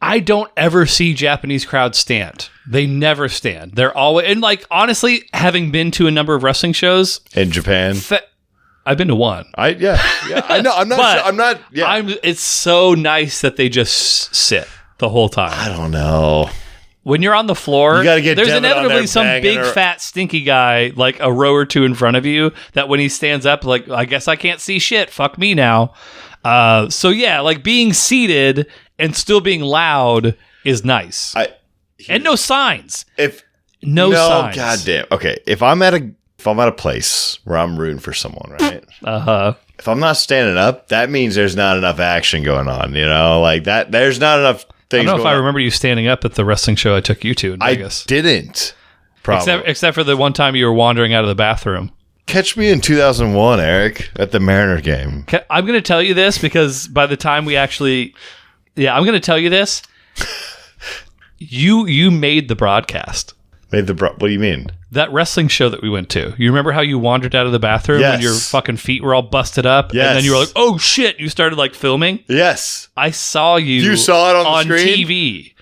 I don't ever see Japanese crowds stand. They never stand. They're always, and like, honestly, having been to a number of wrestling shows in Japan, I've been to one. I know. I'm not. It's so nice that they just sit the whole time. I don't know. When you're on the floor, there's inevitably some big, fat, stinky guy, like a row or two in front of you, that when he stands up, like, I guess I can't see shit. Fuck me now. So yeah, like being seated and still being loud is nice. And no signs. No signs. Goddamn. Okay, if I'm at a place where I'm rooting for someone, right? If I'm not standing up, that means there's not enough action going on. You know, like that. There's not enough I don't know if I remember you standing up at the wrestling show I took you to in Vegas. I didn't. Probably. Except for the one time you were wandering out of the bathroom. Catch me in 2001, Eric, at the Mariner game. I'm going to tell you this because by the time we actually... Yeah, I'm going to tell you this. You made the broadcast. What do you mean? That wrestling show that we went to. You remember how you wandered out of the bathroom when your fucking feet were all busted up? Yes. And then you were like, oh shit. You started like filming? Yes. I saw you. You saw it on the screen? TV.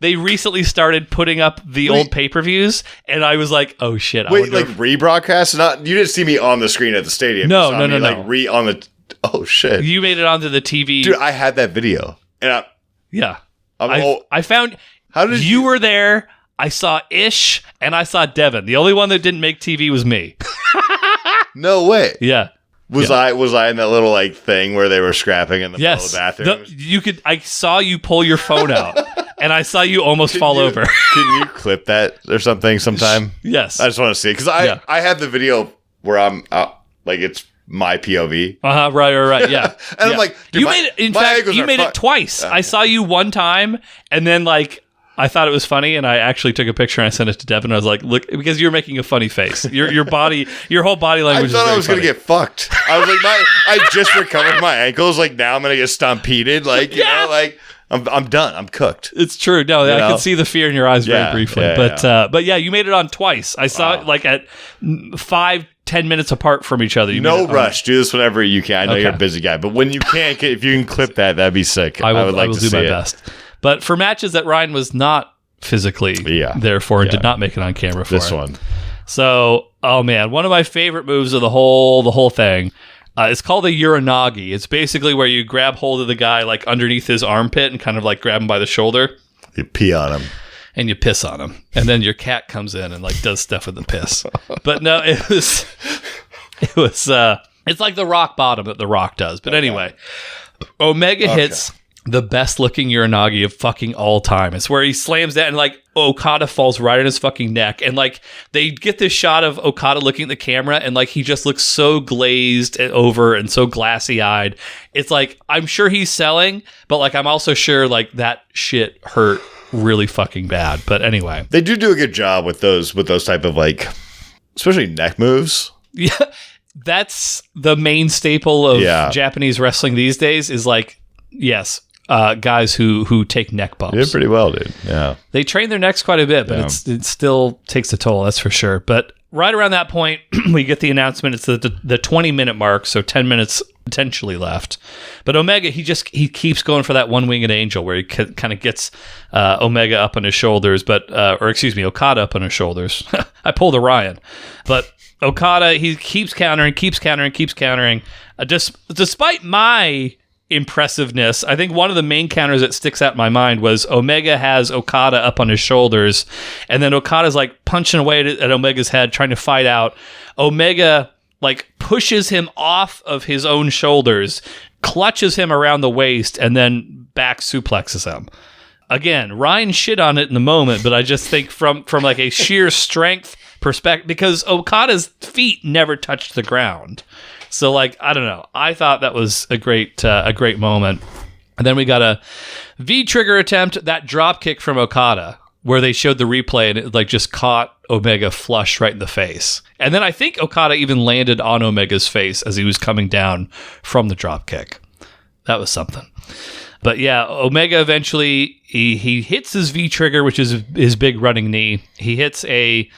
They recently started putting up the old pay-per-views, and I was like, "Oh shit!" Like rebroadcast? You didn't see me on the screen at the stadium. No. Like on the. Oh shit! You made it onto the TV, dude. I had that video, and I found. How did you were there? I saw Ish, and I saw Devin. The only one that didn't make TV was me. No way. Yeah. Was I in that little like thing where they were scrapping in the middle of the bathroom? I saw you pull your phone out, and I saw you almost fall over. Can you clip that or something sometime? Yes. I just want to see it because I have the video where I'm like it's my POV. Right. Yeah. And I'm like, dude, you made it. In fact, you made it twice. I saw you one time, and then like. I thought it was funny, and I actually took a picture and I sent it to Devin. I was like, "Look," because you're making a funny face. Your body, your whole body language. I thought I was gonna get fucked. I was like, I just recovered my ankles. Like now I'm gonna get stampeded. Like you know, like I'm done. I'm cooked. It's true. No, I can see the fear in your eyes very briefly. But you made it on twice. I saw it like at 5-10 minutes apart from each other. No rush. Do this whenever you can. I know you're a busy guy, but when you can, if you can clip that'd be sick. I would like to do my best. But for matches that Ryan was not physically there for and did not make it on camera for. This one. So, oh man, one of my favorite moves of the whole thing. It's called a uranagi. It's basically where you grab hold of the guy like underneath his armpit and kind of like grab him by the shoulder. You pee on him. And you piss on him. And then your cat comes in and like does stuff with the piss. But no, it's like the rock bottom that The Rock does. But anyway, Omega hits the best looking uranagi of fucking all time. It's where he slams that and like Okada falls right on his fucking neck. And like they get this shot of Okada looking at the camera and like he just looks so glazed over and so glassy eyed. It's like, I'm sure he's selling, but like I'm also sure like that shit hurt really fucking bad. But anyway. They do a good job with those type of like, especially neck moves. Yeah. That's the main staple of Japanese wrestling these days is like, yes, guys who take neck bumps. They did pretty well, dude. Yeah. They train their necks quite a bit, but it still takes a toll, that's for sure. But right around that point, we get the announcement. It's the 20-minute mark, so 10 minutes potentially left. But Omega, he keeps going for that one-winged angel where he kind of gets Omega up on his shoulders, Okada up on his shoulders. I pulled a Ryan. But Okada, he keeps countering. Despite my impressiveness, I think one of the main counters that sticks out in my mind was Omega has Okada up on his shoulders, and then Okada's like punching away at Omega's head, trying to fight out. Omega like pushes him off of his own shoulders, clutches him around the waist, and then back suplexes him. Again, Ryan shit on it in the moment, but I just think from like a sheer strength perspective, because Okada's feet never touched the ground. So, like, I don't know. I thought that was a great moment. And then we got a V-trigger attempt, that drop kick from Okada, where they showed the replay and it, like, just caught Omega flush right in the face. And then I think Okada even landed on Omega's face as he was coming down from the drop kick. That was something. But yeah, Omega eventually, he hits his V-trigger, which is his big running knee. He hits a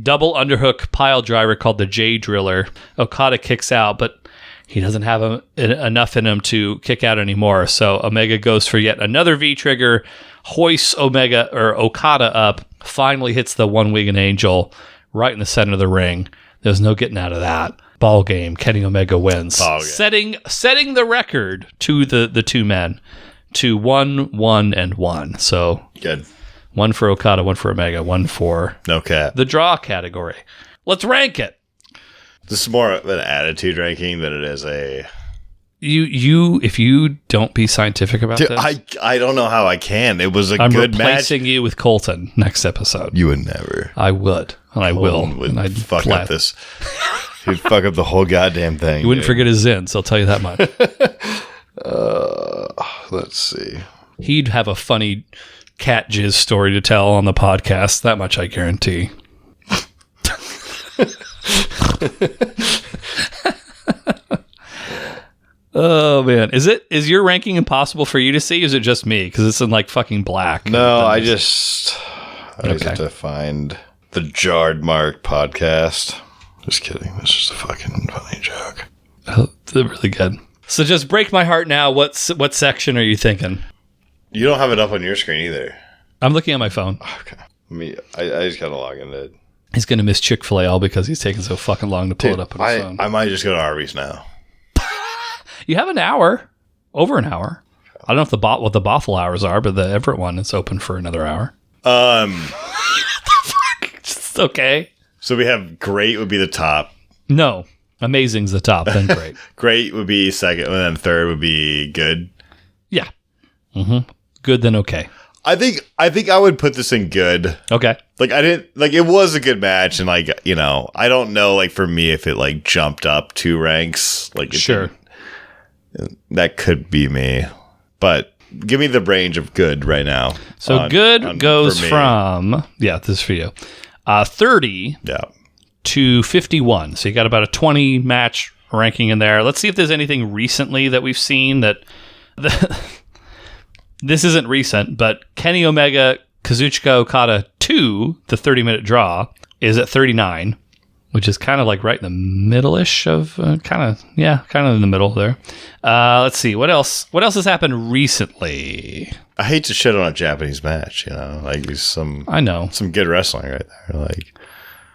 double underhook pile driver called the J Driller. Okada kicks out, but he doesn't have enough in him to kick out anymore. So Omega goes for yet another V-trigger, hoists Okada up, finally hits the one-winged angel right in the center of the ring. There's no getting out of that. Ball game. Kenny Omega wins. Setting the record to the two men to 1-1-1. So good. One for Okada, one for Omega, one for the draw category. Let's rank it. This is more of an attitude ranking than it is a... If you don't be scientific about this... I don't know how I can. It was a good match. I'm replacing you with Colton next episode. You would never. I would. And I will. Would fuck up this. He'd fuck up the whole goddamn thing. You wouldn't forget his Zyn, so I'll tell you that much. Let's see. He'd have a funny cat jizz story to tell on the podcast. That much I guarantee. Oh man, is your ranking impossible for you to see? Or is it just me? Because it's in like fucking black. No, I just have to find the Jarred Mark podcast. Just kidding. That's just a fucking funny joke. Oh, they're really good. So just break my heart now. What section are you thinking? You don't have it up on your screen either. I'm looking at my phone. Okay. I just gotta log into it. He's gonna miss Chick-fil-A all because he's taking so fucking long to pull it up on his phone. I might just go to Arby's now. You have an hour, over an hour. I don't know if what the Bothell hours are, but the Everett one is open for another hour. It's okay. So we have great would be the top. No, amazing's the top, then great. Great would be second, and then third would be good. Yeah. Mm-hmm. Good, then okay. I think I would put this in good. Okay. Like I didn't like it was a good match, and like I don't know like for me if it like jumped up 2 ranks. Like sure. That could be me, but give me the range of good right now. So good goes from this is for you, 30 to 51. So you got about a 20 match ranking in there. Let's see if there's anything recently that we've seen that. This isn't recent, but Kenny Omega Kazuchika Okada 2, the 30-minute draw, is at 39. Which is kind of like right in the middle-ish of kind of in the middle there. Let's see what else has happened recently. I hate to shit on a Japanese match, like some good wrestling right there. Like,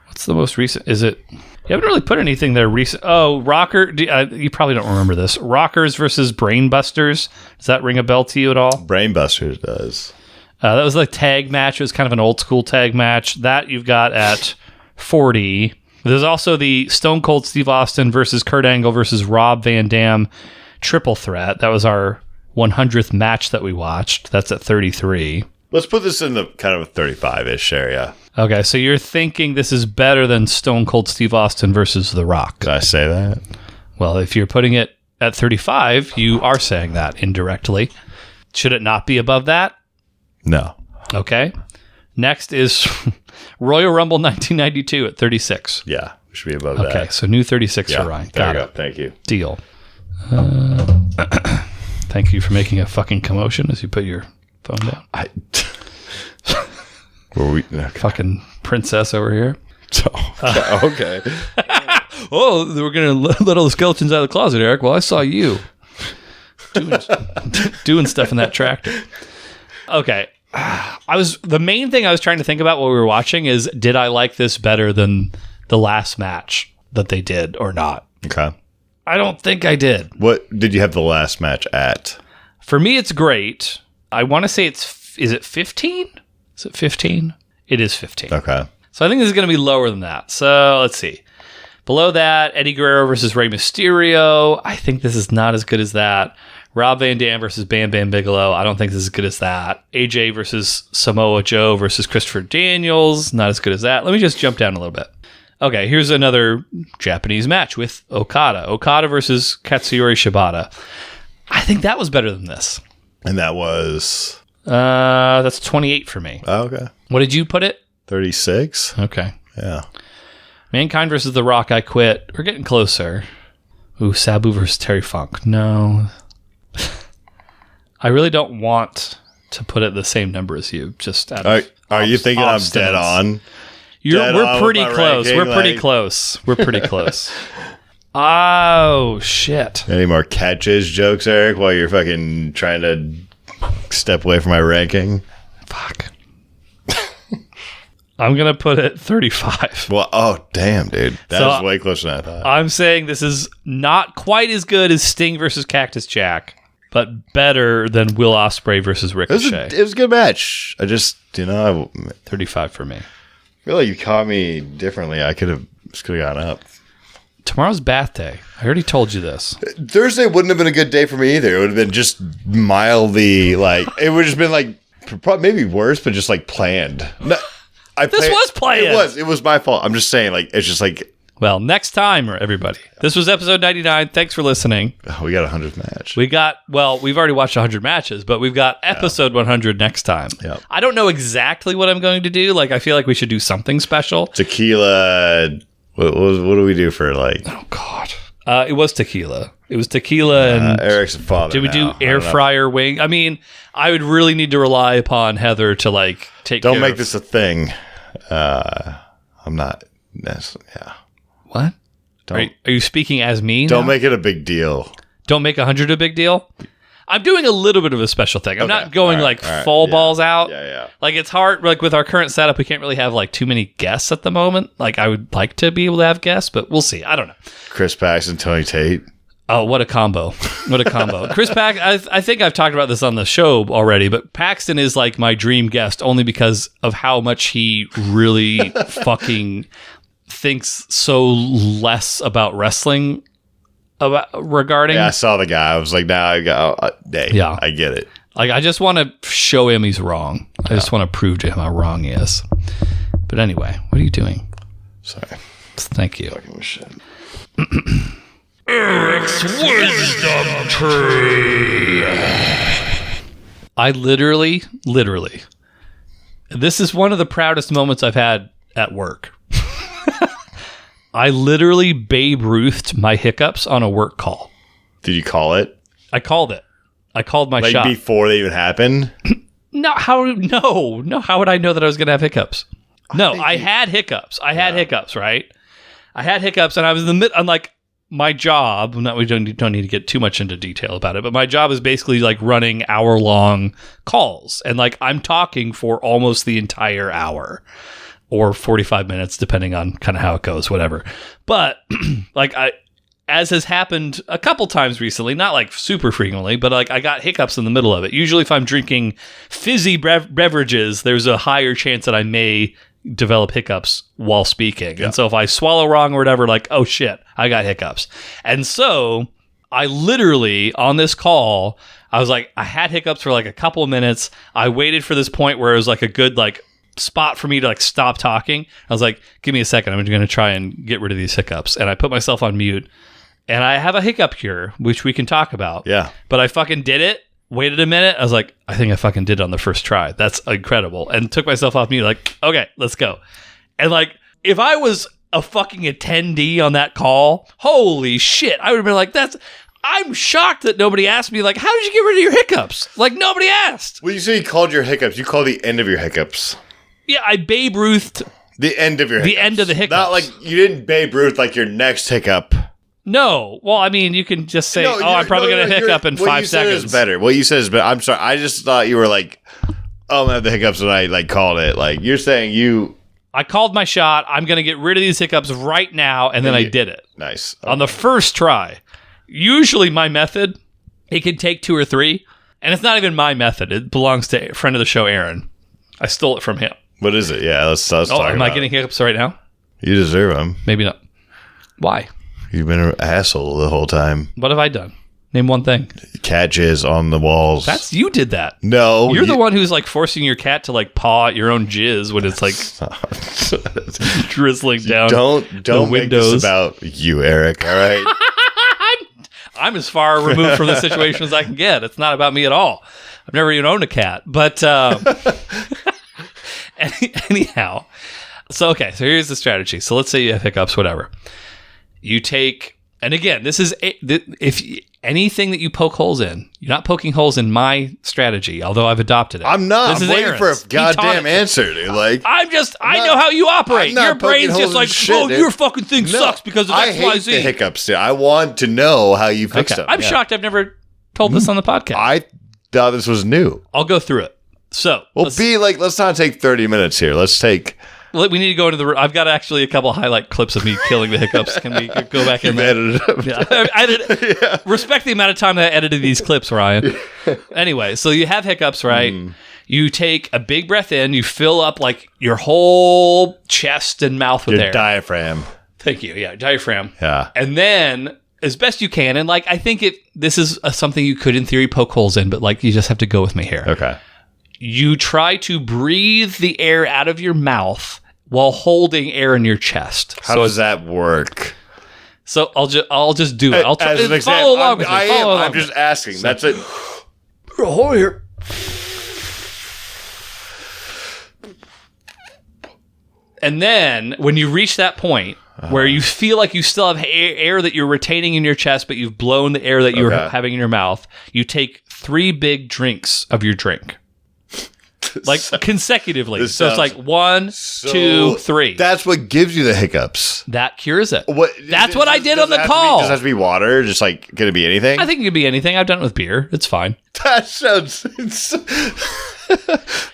what's the most recent? Is it? You haven't really put anything there recent. Oh, Rocker. You probably don't remember this. Rockers versus Brainbusters. Does that ring a bell to you at all? Brainbusters does. That was like tag match. It was kind of an old school tag match. That you've got at 40. There's also the Stone Cold Steve Austin versus Kurt Angle versus Rob Van Dam triple threat. That was our 100th match that we watched. That's at 33. Let's put this in the kind of a 35-ish area. Okay, so you're thinking this is better than Stone Cold Steve Austin versus The Rock. Did I say that? Well, if you're putting it at 35, you are saying that indirectly. Should it not be above that? No. Okay. Next is Royal Rumble 1992 at 36. Yeah, we should be above that. Okay, so new 36 for Ryan. Got it. Thank you. Deal. Thank you for making a fucking commotion as you put your phone down. Fucking princess over here. Okay. Oh, we're going to let all the skeletons out of the closet, Eric. Well, I saw you doing stuff in that tractor. Okay. The main thing I was trying to think about while we were watching is, did I like this better than the last match that they did or not? Okay. I don't think I did. What did you have the last match at? For me, it's great. I want to say is it 15? Is it 15? It is 15. Okay. So I think this is going to be lower than that. So let's see. Below that, Eddie Guerrero versus Rey Mysterio. I think this is not as good as that. Rob Van Dam versus Bam Bam Bigelow. I don't think this is as good as that. AJ versus Samoa Joe versus Christopher Daniels. Not as good as that. Let me just jump down a little bit. Okay, here's another Japanese match with Okada. Okada versus Katsuyori Shibata. I think that was better than this. And that was? That's 28 for me. Oh, okay. What did you put it? 36. Okay. Yeah. Mankind versus The Rock, I quit. We're getting closer. Ooh, Sabu versus Terry Funk. No. I really don't want to put it the same number as you. Just are you thinking I'm dead on? We're pretty close. We're pretty close. We're pretty close. Oh shit! Any more catches jokes, Eric? While you're fucking trying to step away from my ranking. Fuck. I'm gonna put it 35. Well, oh damn, dude, that is way closer than I thought. I'm saying this is not quite as good as Sting versus Cactus Jack, but better than Will Ospreay versus Ricochet. It was a good match. I just, 35 for me. I feel like you caught me differently. I could have gone up. Tomorrow's bath day. I already told you this. Thursday wouldn't have been a good day for me either. It would have been just mildly it would have just been maybe worse, but just planned. No, this was planned. It was my fault. I'm just saying, it's just Well, next time, everybody. This was episode 99. Thanks for listening. Oh, we got a 100th match. We've already watched 100 matches, but we've got episode 100 next time. Yep. I don't know exactly what I'm going to do. Like, I feel like we should do something special. Tequila. What do we do for like? Oh, God. It was tequila. It was tequila and... Eric's a father. Did we do air fryer wing? I mean, I would really need to rely upon Heather to, like, take Don't care make of... this a thing. I'm not... Yeah. What? Are you speaking as me Don't now? make it a big deal. Don't make 100 a big deal? I'm doing a little bit of a special thing. I'm not going full balls out. Yeah. Like, it's hard. Like, with our current setup, we can't really have, like, too many guests at the moment. Like, I would like to be able to have guests, but we'll see. I don't know. Chris Paxton, Tony Tate. Oh, what a combo. What a combo. Chris Paxton, I think I've talked about this on the show already, but Paxton is, like, my dream guest only because of how much he really fucking thinks so less about wrestling regarding. Yeah, I saw the guy. I was like, now I got. I get it. Like, I just want to show him he's wrong. I just want to prove to him how wrong he is. But anyway, what are you doing? Sorry. Thank you. Fucking shit. Eric's Wisdom Tree. I literally, this is one of the proudest moments I've had at work. I literally Babe Ruthed my hiccups on a work call. Did you call it? I called it. I called my like shot. Before they even happened? No, how would I know that I was going to have hiccups? No, I had hiccups. I had hiccups, right? I had hiccups, and I was in the mid. I'm like, my job. We don't need to get too much into detail about it, but my job is basically like running hour-long calls, and like I'm talking for almost the entire hour, or 45 minutes, depending on kind of how it goes, whatever. But like as has happened a couple times recently, not like super frequently, but like I got hiccups in the middle of it. Usually if I'm drinking fizzy beverages, there's a higher chance that I may develop hiccups while speaking. Yeah. And so if I swallow wrong or whatever, like, oh shit, I got hiccups. And so I literally, on this call, I was like, I had hiccups for like a couple of minutes. I waited for this point where it was like a good like spot for me to like stop talking. I was like, give me a second. I'm going to try and get rid of these hiccups. And I put myself on mute. And I have a hiccup cure, which we can talk about. Yeah. But I fucking did it. Waited a minute. I was like, I think I fucking did it on the first try. That's incredible. And took myself off mute. Like, okay, let's go. And like, if I was a fucking attendee on that call, holy shit, I would have been like, I'm shocked that nobody asked me, like, how did you get rid of your hiccups? Like, nobody asked. Well, you say you called your hiccups. You called the end of your hiccups. Yeah, I Babe Ruthed. The end of your hiccups. The end of the hiccups. Not like, you didn't Babe Ruth like your next hiccup. No. Well, I mean, you can just say, I'm probably going to hiccup in 5 seconds. Is better. What you said is better. I'm sorry. I just thought you were like, oh, I'm going to have the hiccups when I like called it. Like, you're saying I called my shot. I'm going to get rid of these hiccups right now. And then I did it. Nice. Okay. On the first try. Usually my method, it can take 2 or 3. And it's not even my method. It belongs to a friend of the show, Aaron. I stole it from him. What is it? Yeah, let's talk about it. Am I getting hiccups right now? You deserve them. Maybe not. Why? You've been an asshole the whole time. What have I done? Name one thing. Cat jizz on the walls. You did that. No. You're the one who's like forcing your cat to like paw at your own jizz when it's like drizzling down Don't the make windows. this about you, Eric, all right? I'm as far removed from the situation as I can get. It's not about me at all. I've never even owned a cat. But anyhow. So here's the strategy. So let's say you have hiccups, whatever. You take, and again, this is, if anything that you poke holes in, you're not poking holes in my strategy, although I've adopted it. I'm not. This I'm is waiting Aaron's. for a goddamn answer, dude. Like, I know how you operate. Your brain's just like, your fucking thing sucks because of X, Y, Z. I hate the hiccups, dude. I want to know how you fix them. I'm shocked I've never told this on the podcast. I thought this was new. I'll go through it. So, let's not take 30 minutes here. Let's take... We need to go into I've got actually a couple highlight clips of me killing the hiccups. Can we go back in there? Yeah. Respect the amount of time that I edited these clips, Ryan. Anyway, so you have hiccups, right? You take a big breath in. You fill up like your whole chest and mouth with air. Diaphragm. Thank you. Yeah, diaphragm. Yeah. And then, as best you can, and like I think this is something you could in theory poke holes in, but like you just have to go with me here. Okay. You try to breathe the air out of your mouth while holding air in your chest. How does that work? So I'll just do it. I'll try to follow along with me. I'm just asking. That's it. Hold here. And then when you reach that point where you feel like you still have air that you're retaining in your chest, but you've blown the air that you're having in your mouth, you take 3 big drinks of your drink. Like consecutively. So it's like 1, 2, 3. That's what gives you the hiccups. That cures it. That's what I did on the call. Does it have to be water? Just like, can it be anything? I think it could be anything. I've done it with beer. It's fine. That sounds...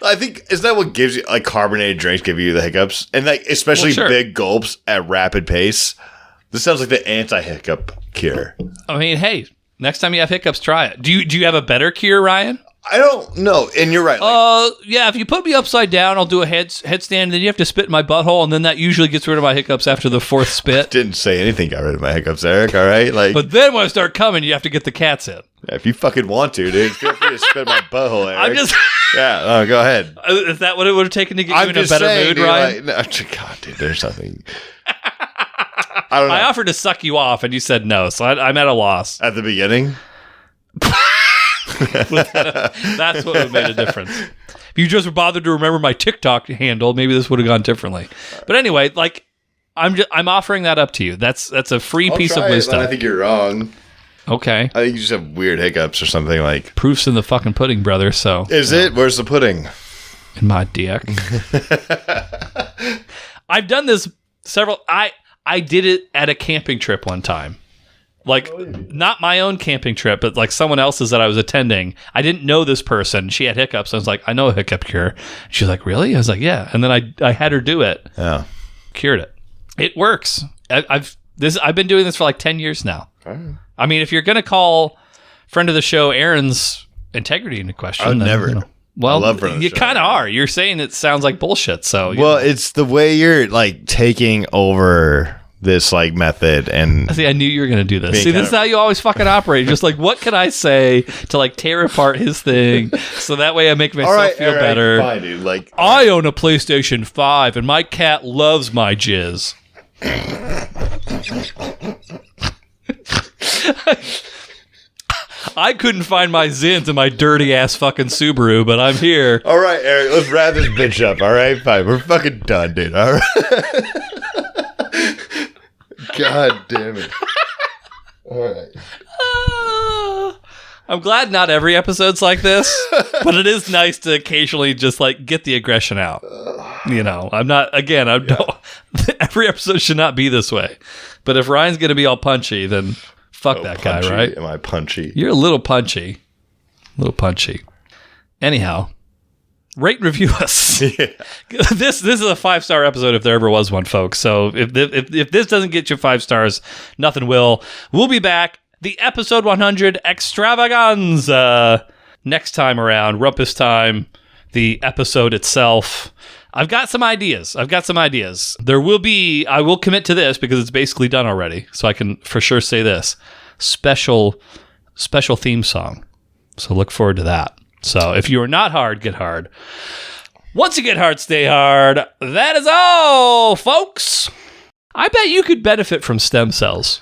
I think, is that what gives you, like, carbonated drinks give you the hiccups? And like, especially big gulps at rapid pace. This sounds like the anti-hiccup cure. I mean, hey, next time you have hiccups, try it. Do you have a better cure, Ryan? I don't know, and you're right. Yeah, if you put me upside down, I'll do a headstand, and then you have to spit in my butthole, and then that usually gets rid of my hiccups after the 4th spit. Didn't say anything got rid of my hiccups, Eric, all right? But then when I start coming, you have to get the cats in. Yeah, if you fucking want to, dude, feel free to spit in my butthole, Eric. I'm just... Yeah, go ahead. Is that what it would have taken to get you in a better mood, Ryan? No, God, dude, there's nothing... I don't know. I offered to suck you off, and you said no, so I'm at a loss. At the beginning? That's what would have made a difference. If you just were bothered to remember my TikTok handle, maybe this would have gone differently. But anyway, like I'm offering that up to you. That's a free piece of wisdom. I think you're wrong. Okay. I think you just have weird hiccups or something like. Proof's in the fucking pudding, brother. So is it? Where's the pudding? In my dick. I've done this several. I did it at a camping trip one time. Like, not my own camping trip, but like someone else's that I was attending. I didn't know this person. She had hiccups. I was like, I know a hiccup cure. She was like, really? I was like, yeah. And then I had her do it. Yeah. Cured it. It works. I've been doing this for like 10 years now. I mean, if you're going to call friend of the show Aaron's integrity into question. I'd never. You know, well, I love friend of the you show. kind of are. You're saying it sounds like bullshit. So, well, it's the way you're like taking over this like method, and see, I knew you were going to do this. See, this is how you always fucking operate. Just like, what can I say to like tear apart his thing, so that way I make myself feel better. Fine, dude. Like, I own a PlayStation 5, and my cat loves my jizz. I couldn't find my Zyns in my dirty ass fucking Subaru, but I'm here. All right, Eric, let's wrap this bitch up. All right, fine, we're fucking done, dude. All right. God damn it. All right. I'm glad not every episode's like this, but it is nice to occasionally just like get the aggression out. You know, every episode should not be this way. But if Ryan's going to be all punchy, then fuck that punchy. guy, right? Am I punchy? You're a little punchy. Anyhow, rate and review us. Yeah. This is a 5-star episode if there ever was one, folks. So if this doesn't get you 5 stars, nothing will. We'll be back. The episode 100 extravaganza next time around. Rumpus time. The episode itself. I've got some ideas. There will be, I will commit to this because it's basically done already. So I can for sure say this. Special theme song. So look forward to that. So if you are not hard, get hard. Once you get hard, stay hard. That is all, folks. I bet you could benefit from stem cells.